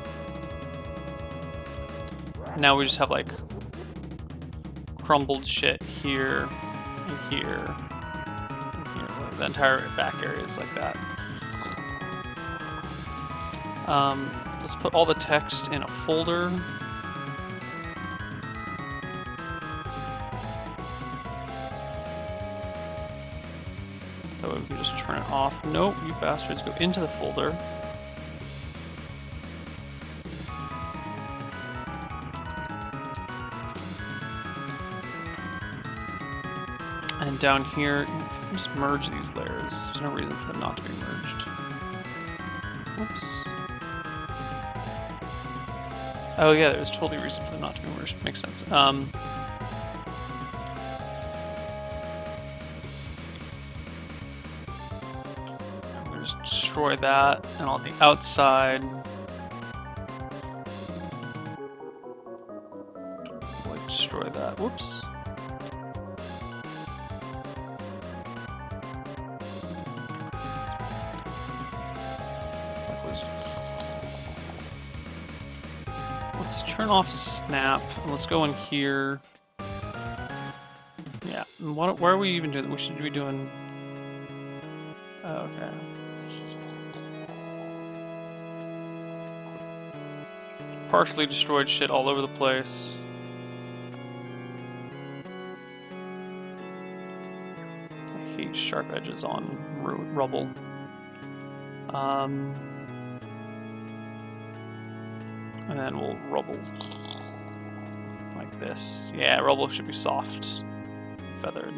Now we just have like crumbled shit here and here and here. The entire back area is like that. Let's put all the text in a folder. So we can just turn it off. Nope, you bastards, go into the folder. And down here, just merge these layers. There's no reason for them not to be merged. Whoops. Oh yeah, there's totally a reason for them not to be merged. Makes sense. I'm gonna just destroy that, and on the outside, like destroy that. Whoops. Let's turn off snap. Let's go in here. Yeah. Why are we even doing? We should be doing. Oh, okay. Partially destroyed shit all over the place. I hate sharp edges on rubble. And then we'll rubble like this. Yeah, rubble should be soft, feathered.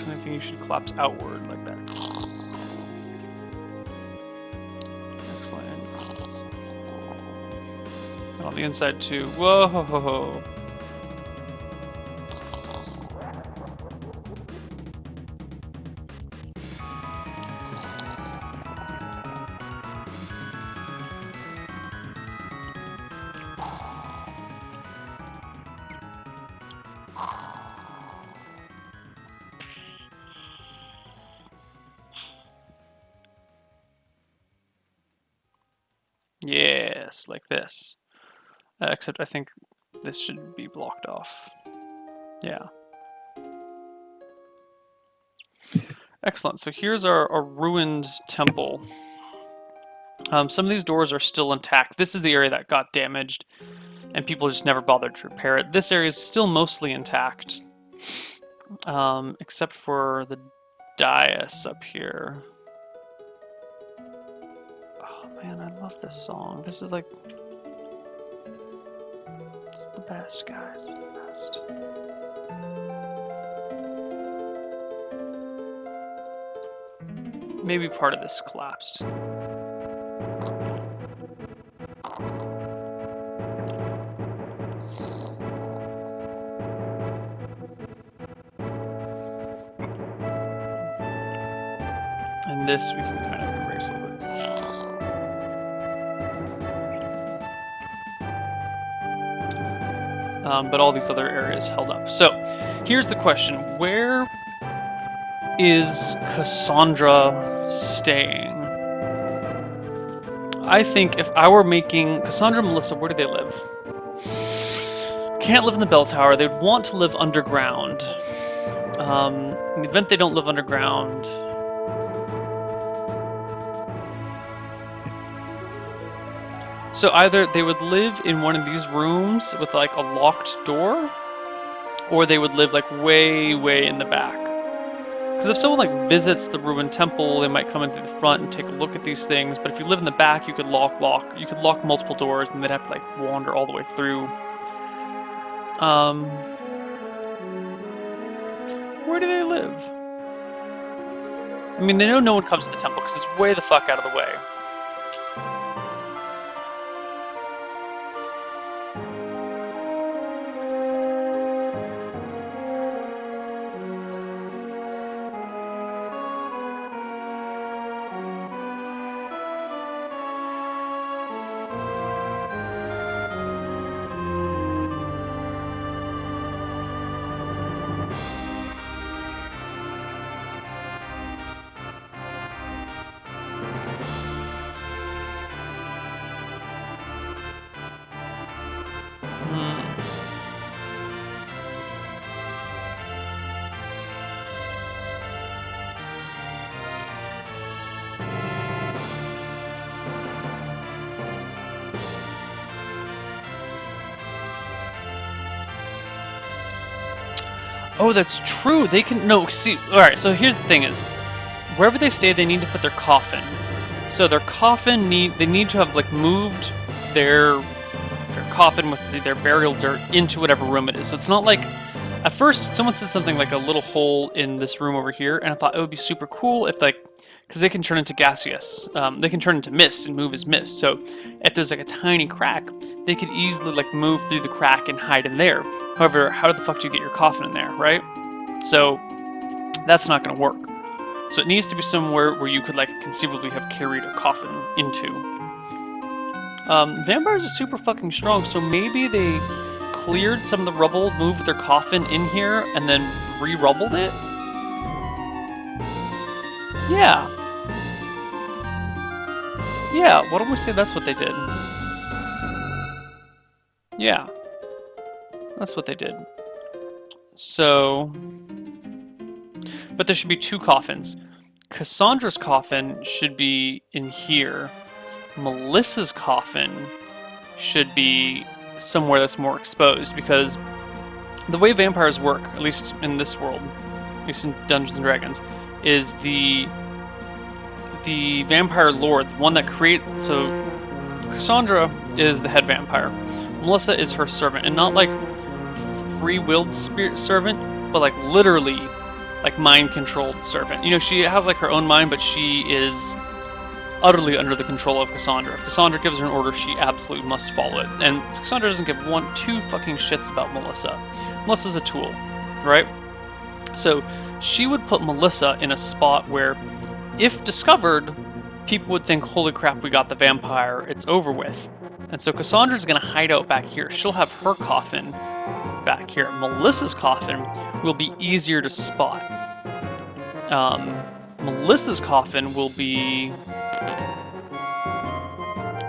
I think you should collapse outward like that. Excellent. And on the inside too. Whoa! Ho, ho, ho. Yes, like this. Except I think this should be blocked off. Yeah. Excellent. So here's our ruined temple. Some of these doors are still intact. This is the area that got damaged, and people just never bothered to repair it. This area is still mostly intact, except for the dais up here. Oh man, I love this song. This is like... it's the best, guys. It's the best. Maybe part of this collapsed. And this we can kind of erase a little bit. But all these other areas held up. So here's the question. Where is Cassandra staying? I think if I were making... Cassandra and Melissa, where do they live? Can't live in the bell tower. They'd want to live underground. In the event they don't live underground... So either they would live in one of these rooms with like a locked door, or they would live like way, way in the back. Because if someone like visits the ruined temple, they might come in through the front and take a look at these things. But if you live in the back, you could lock multiple doors, and they'd have to like wander all the way through. Where do they live? I mean, they know no one comes to the temple because it's way the fuck out of the way. Oh, that's true. They can no see. All right. So here's the thing: is wherever they stay, they need to put their coffin. So their coffin they need to have like moved their coffin with their burial dirt into whatever room it is. So it's not like at first someone said something like a little hole in this room over here, and I thought it would be super cool if like because they can turn into gaseous, they can turn into mist and move as mist. So if there's like a tiny crack, they could easily like move through the crack and hide in there. However, how the fuck do you get your coffin in there, right? So that's not going to work. So it needs to be somewhere where you could like conceivably have carried a coffin into. Vampires are super fucking strong, so maybe they cleared some of the rubble, moved their coffin in here, and then re-rubbled it? Yeah. Yeah, why don't we say that's what they did? Yeah. That's what they did. So... But there should be two coffins. Cassandra's coffin should be in here. Melissa's coffin should be somewhere that's more exposed, because the way vampires work, at least in this world, at least in Dungeons & Dragons, is the vampire lord, the one that creates... So, Cassandra is the head vampire. Melissa is her servant, and not like free-willed spirit servant, but like literally like mind-controlled servant. You know, she has like her own mind, but she is utterly under the control of Cassandra. If Cassandra gives her an order, she absolutely must follow it. And Cassandra doesn't give two fucking shits about Melissa. Melissa's a tool, right? So she would put Melissa in a spot where, if discovered, people would think, holy crap, we got the vampire, it's over with. And so Cassandra's gonna hide out back here. She'll have her coffin back here. Melissa's coffin will be easier to spot. Melissa's coffin will be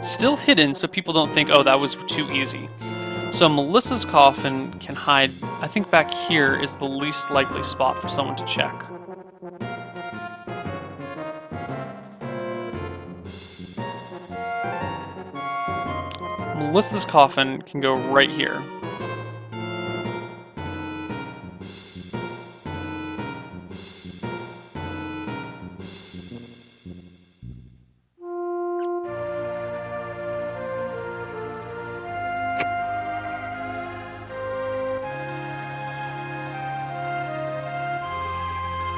still hidden, so people don't think, oh, that was too easy. So Melissa's coffin can hide, I think back here is the least likely spot for someone to check. Melissa's coffin can go right here.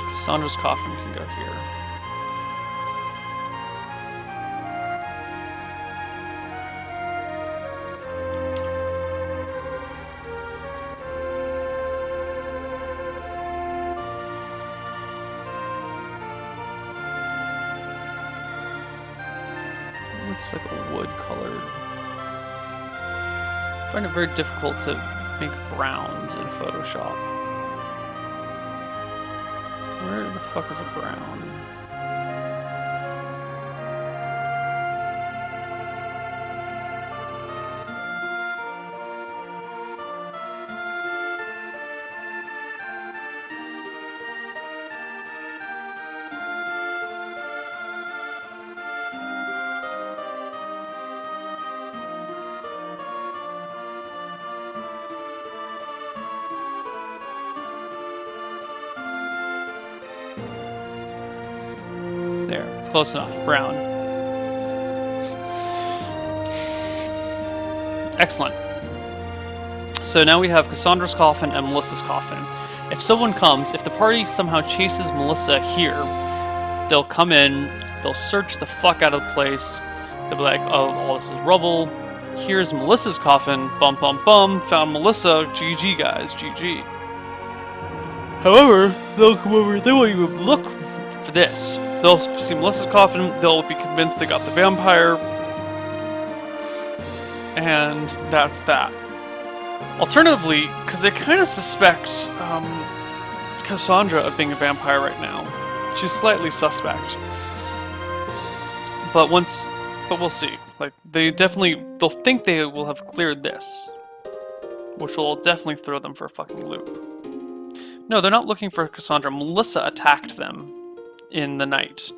Cassandra's coffin can go here. It's like a wood colored. I find it very difficult to make browns in Photoshop. Where the fuck is a brown? There, close enough. Brown. Excellent. So now we have Cassandra's coffin and Melissa's coffin. If someone comes, if the party somehow chases Melissa here, they'll come in, they'll search the fuck out of the place, they'll be like, oh, all this is rubble, here's Melissa's coffin, bum bum bum, found Melissa, GG guys, GG. However, they'll come over, they won't even look for this. They'll see Melissa's coffin, they'll be convinced they got the vampire, and that's that. Alternatively, because they kind of suspect Cassandra of being a vampire right now. She's slightly suspect. But we'll see. Like, they'll think they will have cleared this, which will definitely throw them for a fucking loop. No, they're not looking for Cassandra. Melissa attacked them in the night.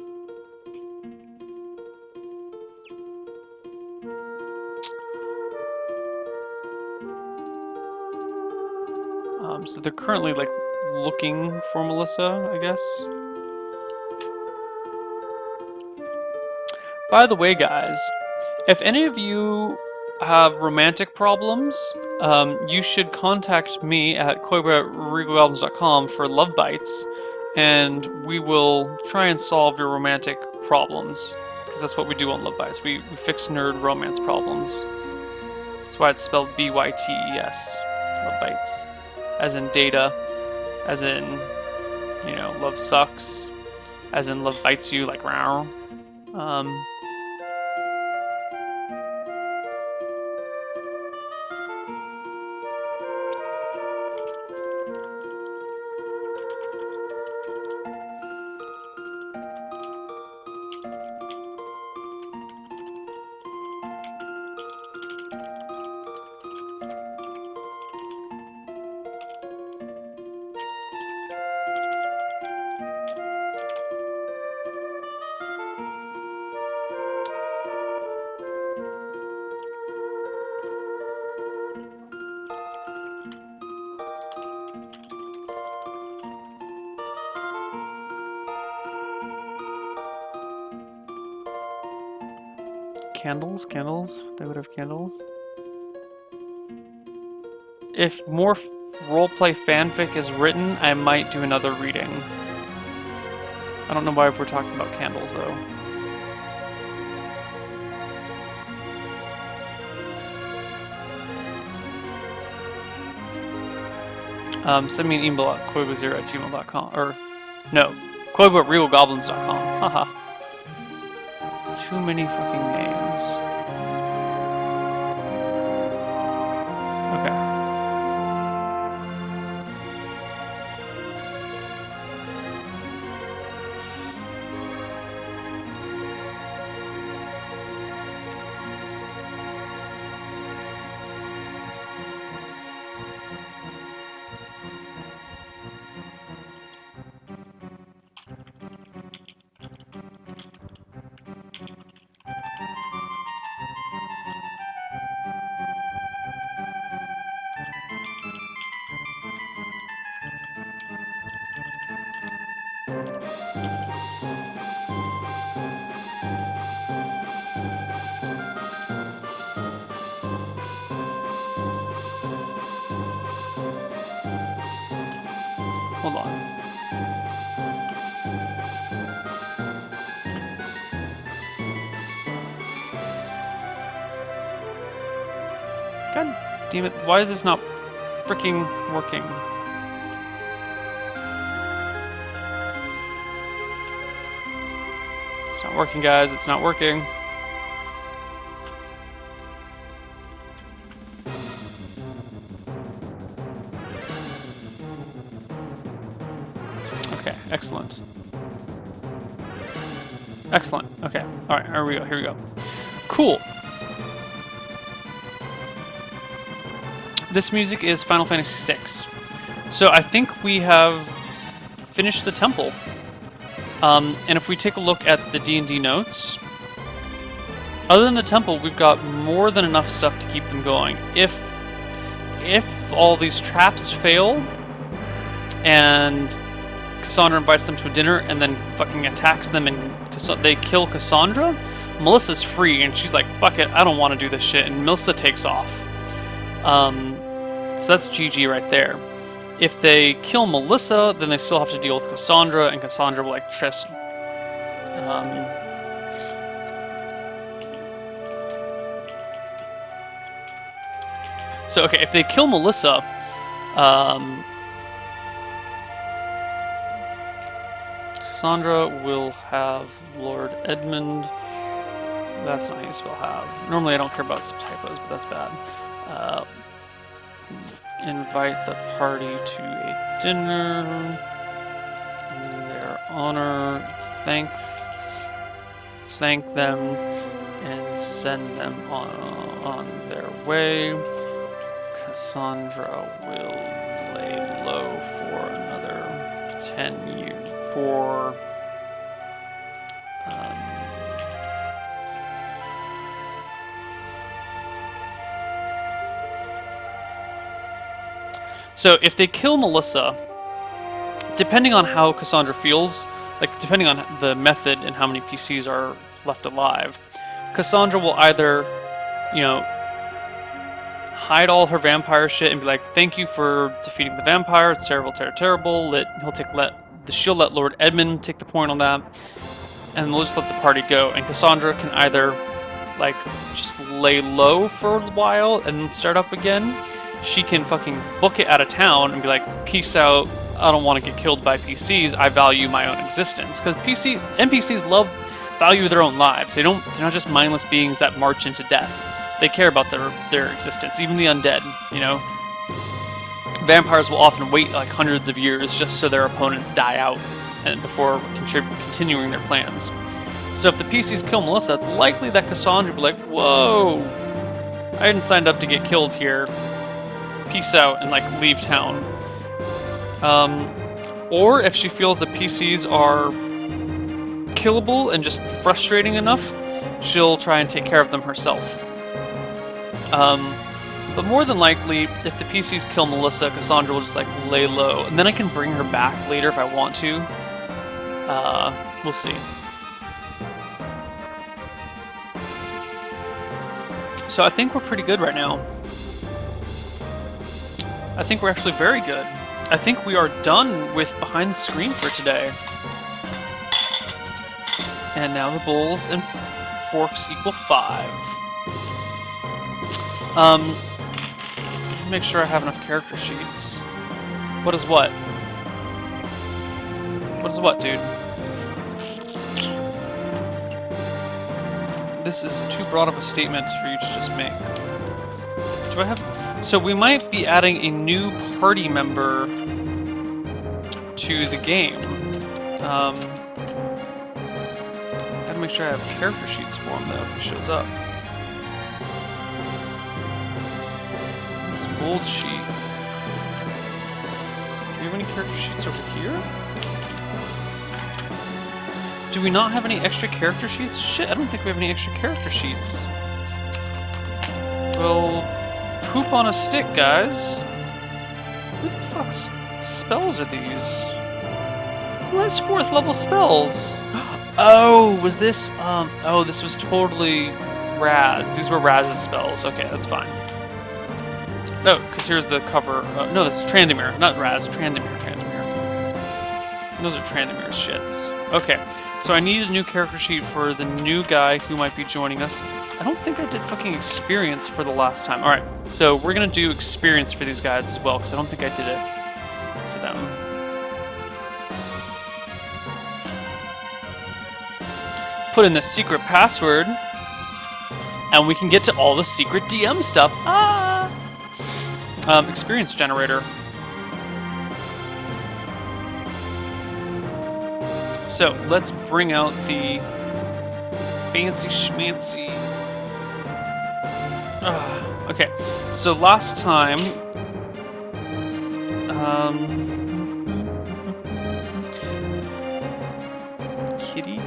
So they're currently, like, looking for Melissa, I guess. By the way, guys, if any of you have romantic problems, you should contact me at koiba@regalgoblins.com for love bites, and we will try and solve your romantic problems, because that's what we do on Love Bites. We fix nerd romance problems. That's why it's spelled BYTES, Love Bites. As in data, as in, you know, love sucks, as in love bites you, like, rawr. Candles? They would have candles. If more roleplay fanfic is written, I might do another reading. I don't know why we're talking about candles, though. Send me an email at koiba0@gmail.com, or no, koiba@realgoblins.com. Haha. Too many fucking names. Okay. Hold on. God damn it, why is this not freaking working? It's not working, guys, it's not working. Okay, excellent. Excellent. Okay. Alright, here we go. Here we go. Cool. This music is Final Fantasy VI. So I think we have finished the temple. And if we take a look at the D&D notes, other than the temple, we've got more than enough stuff to keep them going. If all these traps fail, and Cassandra invites them to a dinner and then fucking attacks them and they kill Cassandra, Melissa's free and she's like, fuck it, I don't want to do this shit, and Melissa takes off. So that's GG right there. If they kill Melissa, then they still have to deal with Cassandra, and Cassandra will like just so okay, if they kill Melissa, Cassandra will have Lord Edmund. That's not how you spell have. Normally I don't care about typos, but that's bad. Invite the party to a dinner in their honor. Thank them and send them on their way. Cassandra will lay low for another 10 years. So if they kill Melissa, depending on how Cassandra feels, like depending on the method and how many PCs are left alive, Cassandra will either, you know, hide all her vampire shit and be like, "Thank you for defeating the vampire. It's terrible, terrible." She'll let Lord Edmund take the point on that, and we'll just let the party go. And Cassandra can either, like, just lay low for a while and then start up again. She can fucking book it out of town and be like, "Peace out. I don't want to get killed by PCs. I value my own existence." Because NPCs value their own lives. They're not just mindless beings that march into death. They care about their existence. Even the undead, you know. Vampires will often wait like hundreds of years just so their opponents die out and before continuing their plans. So if the PCs kill Melissa, it's likely that Cassandra will be like, "Whoa, I hadn't signed up to get killed here. Peace out," and like leave town. Or if she feels that PCs are killable and just frustrating enough, she'll try and take care of them herself. But more than likely, if the PCs kill Melissa, Cassandra will just like lay low, and then I can bring her back later if I want to. We'll see. So I think we're pretty good right now. I think we're actually very good. I think we are done with behind the screen for today. And now the bowls and forks equal 5. Make sure I have enough character sheets. What is what? What is what, dude? This is too broad of a statement for you to just make. Do I have... So we might be adding a new party member to the game. Gotta make sure I have character sheets for him, though, if he shows up. Gold sheet. Do we have any character sheets over here? Do we not have any extra character sheets? Shit, I don't think we have any extra character sheets. Well, poop on a stick, guys. Who the fuck's spells are these? Who has 4th level spells? Oh, was this, oh, this was totally Raz. These were Raz's spells. Okay, that's fine. No, because here's the cover. No, that's Trandamir, not Raz. Trandamir. Those are Trandamir's shits. Okay, so I need a new character sheet for the new guy who might be joining us. I don't think I did fucking experience for the last time. Alright, so we're gonna do experience for these guys as well, because I don't think I did it for them. Put in the secret password, and we can get to all the secret DM stuff. Experience generator. So let's bring out the fancy schmancy. Okay, so last time, Kitty.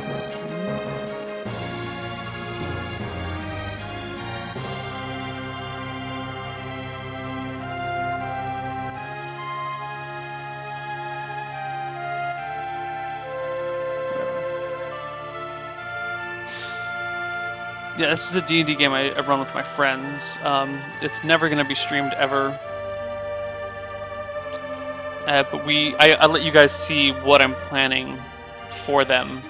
Yeah, this is a D&D game I run with my friends. It's never going to be streamed ever. But I let you guys see what I'm planning for them,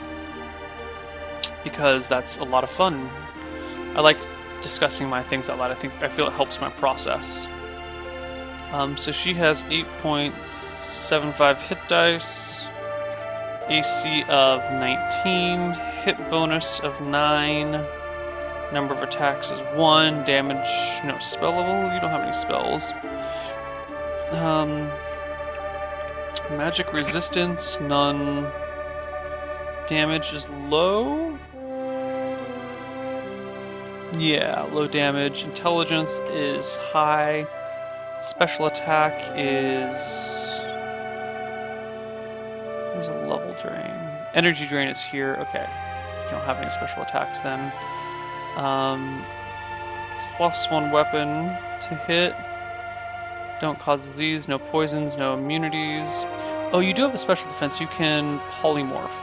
because that's a lot of fun. I like discussing my things out loud. I feel it helps my process. So she has 8.75 hit dice, AC of 19, hit bonus of 9. Number of attacks is 1. Damage, no spell level. You don't have any spells. Magic resistance, none. Damage is low. Yeah, low damage. Intelligence is high. Special attack is... There's a level drain. Energy drain is here. Okay. You don't have any special attacks then. +1 weapon to hit. Don't cause disease, no poisons, no immunities. Oh, you do have a special defense. You can polymorph.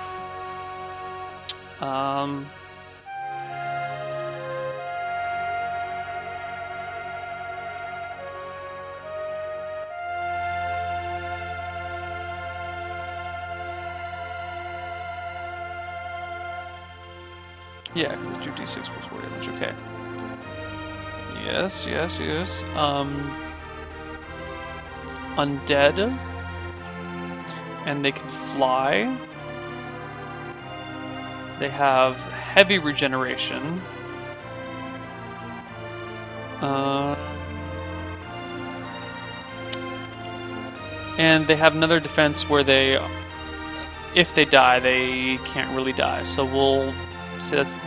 Yeah, because it's 2d6 plus 4 damage. Okay. Yes, yes, yes. Undead. And they can fly. They have heavy regeneration. And they have another defense where they, if they die, they can't really die. So we'll say that's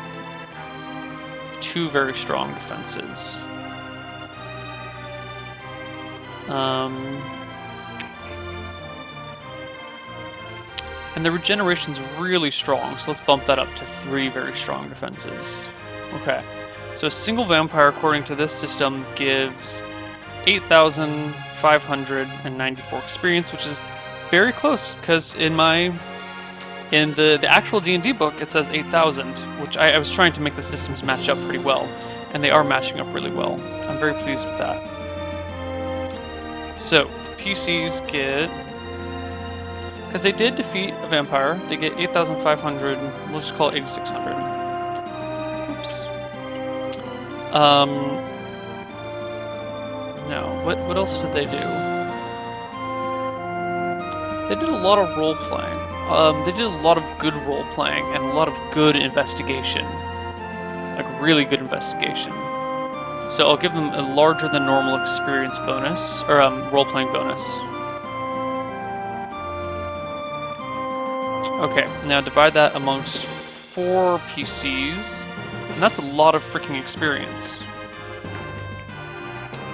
2 very strong defenses. And the regeneration's really strong, so let's bump that up to 3 very strong defenses. Okay, so a single vampire, according to this system, gives 8,594 experience, which is very close, because in the actual D&D book, it says 8,000, which I was trying to make the systems match up pretty well, and they are matching up really well. I'm very pleased with that. So, the PCs get... Because they did defeat a vampire, they get 8,500, we'll just call it 8,600. Oops. No, what else did they do? They did a lot of role-playing. They did a lot of good role-playing and a lot of good investigation. Like, really good investigation. So I'll give them a larger than normal experience bonus, or role-playing bonus. Okay, now divide that amongst 4 PCs, and that's a lot of freaking experience.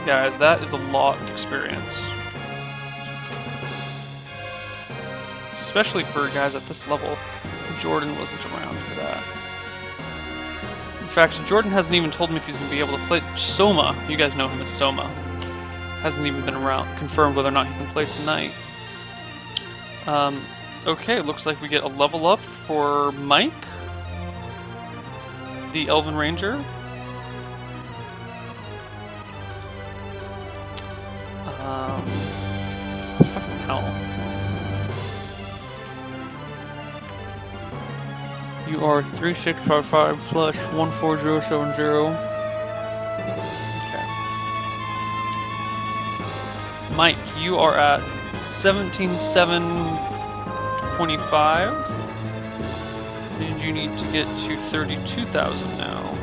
Guys, that is a lot of experience. Especially for guys at this level. Jordan wasn't around for that. In fact, Jordan hasn't even told me if he's going to be able to play Soma. You guys know him as Soma. Hasn't even been around, confirmed whether or not he can play tonight. Okay, looks like we get a level up for Mike, the Elven Ranger. Fucking hell. You are 3655 / 14070. Okay. Mike, you are at 17,725. And you need to get to 32,000 now.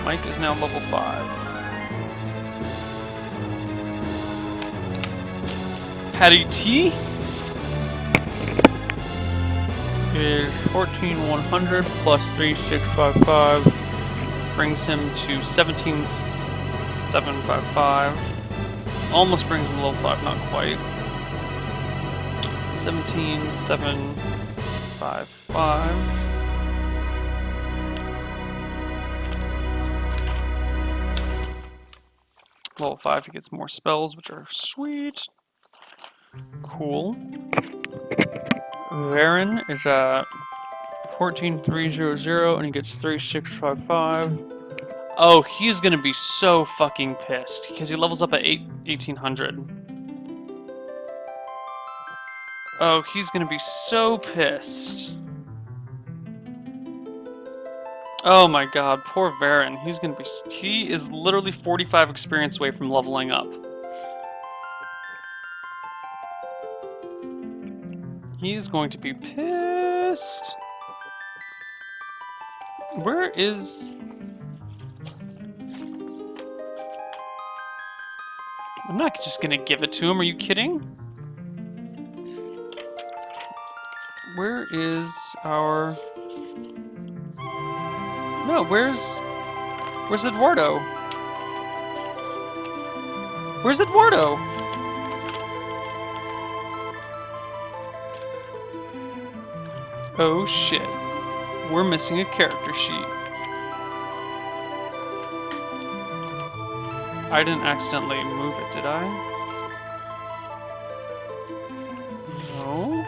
Mike is now level 5. Hattie T is 14,100 plus 3,655 brings him to 17,755. Almost brings him to level 5, not quite. 17,755. Level 5, he gets more spells, which are sweet. Cool. Varen is at 14,300 and he gets 3,655. Oh, he's gonna be so fucking pissed because he levels up at 1,800. Oh, he's gonna be so pissed. Oh my god, poor Varen. He is literally 45 experience away from leveling up. He's going to be pissed. Where is... I'm not just gonna give it to him, are you kidding? Where is our... No, where's Eduardo? Where's Eduardo? Oh shit. We're missing a character sheet. I didn't accidentally move it, did I? No?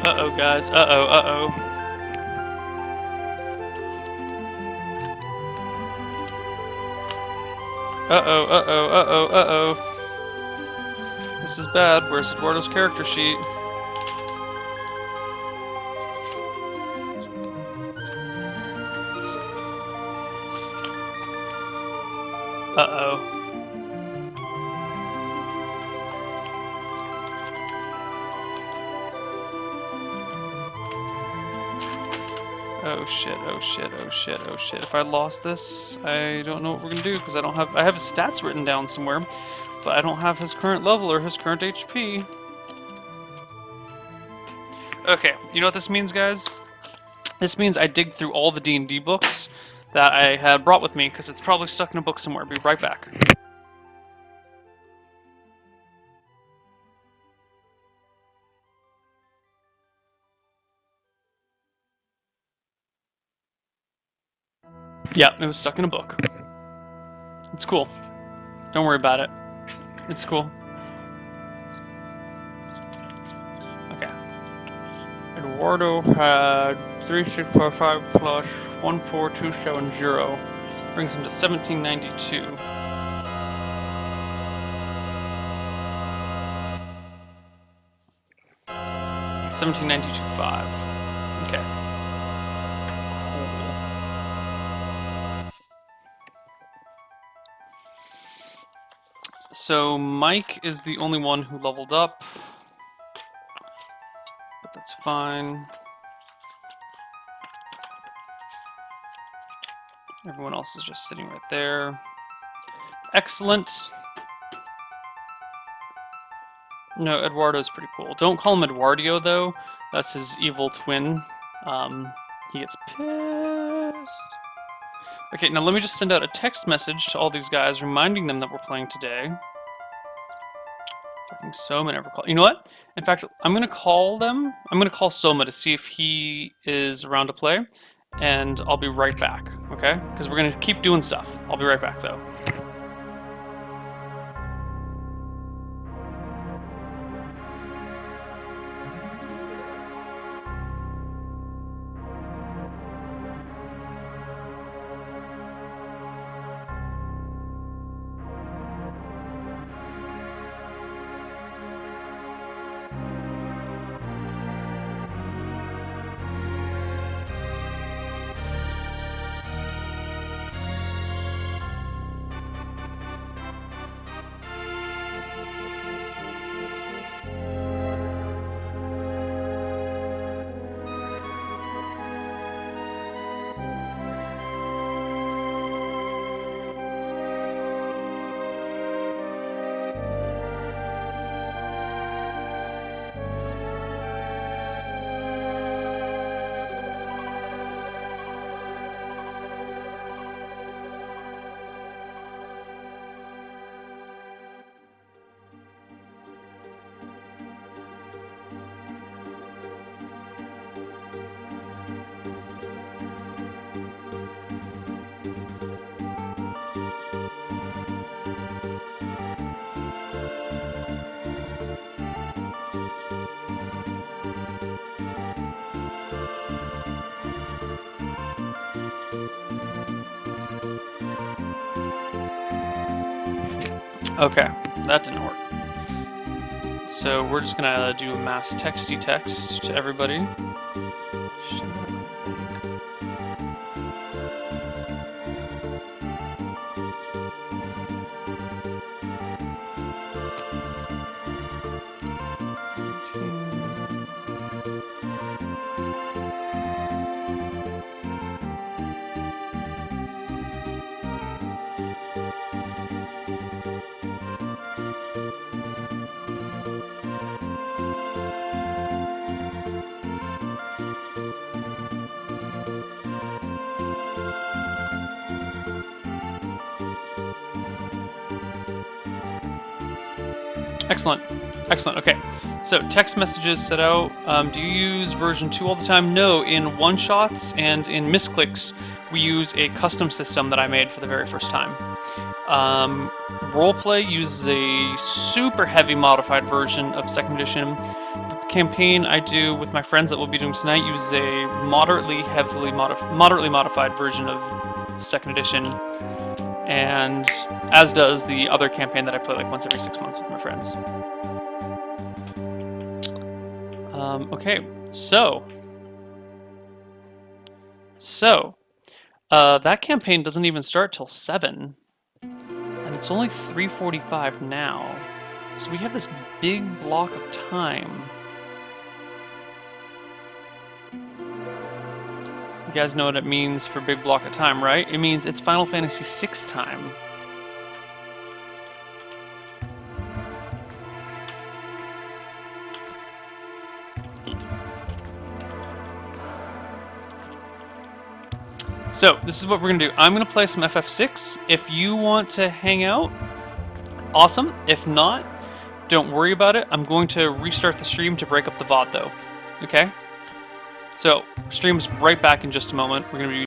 Uh-oh, guys. Uh-oh, uh-oh. Uh-oh, uh-oh, uh-oh, uh-oh. This is bad. Where's Eduardo's character sheet? Uh-oh. Oh shit, oh shit, oh shit, oh shit. If I lost this, I don't know what we're gonna do, because I have his stats written down somewhere, but I don't have his current level or his current HP. Okay, you know what this means, guys? This means I dig through all the D&D books that I had brought with me, because it's probably stuck in a book somewhere. Be right back. Yeah, it was stuck in a book. It's cool. Don't worry about it. It's cool. Okay. Eduardo had 3645 plus 14270. Brings him to 1792. $1792.5. Okay. So Mike is the only one who leveled up, but that's fine. Everyone else is just sitting right there. Excellent. No, Eduardo's pretty cool. Don't call him Eduardo, though. That's his evil twin. He gets pissed. Okay, now let me just send out a text message to all these guys reminding them that we're playing today. Fucking Soma never called. You know what? In fact, I'm gonna call them. I'm gonna call Soma to see if he is around to play, and I'll be right back, okay? Because we're gonna keep doing stuff. I'll be right back, though. Okay, that didn't work. So we're just gonna do a mass texty text to everybody. Excellent. Excellent. Okay. So text messages set out. Do you use version 2 all the time? No. In one-shots and in misclicks, we use a custom system that I made for the very first time. Roleplay uses a super heavy modified version of 2nd edition. The campaign I do with my friends that we'll be doing tonight uses a moderately modified version of 2nd edition, and as does the other campaign that I play like once every 6 months with my friends. Okay, so that campaign doesn't even start till 7. And it's only 3:45 now, so we have this big block of time. You guys know what it means for big block of time, right? It means it's Final Fantasy VI time. So, this is what we're going to do. I'm going to play some FF6. If you want to hang out, awesome. If not, don't worry about it. I'm going to restart the stream to break up the VOD, though. Okay? So, stream's right back in just a moment. We're going to be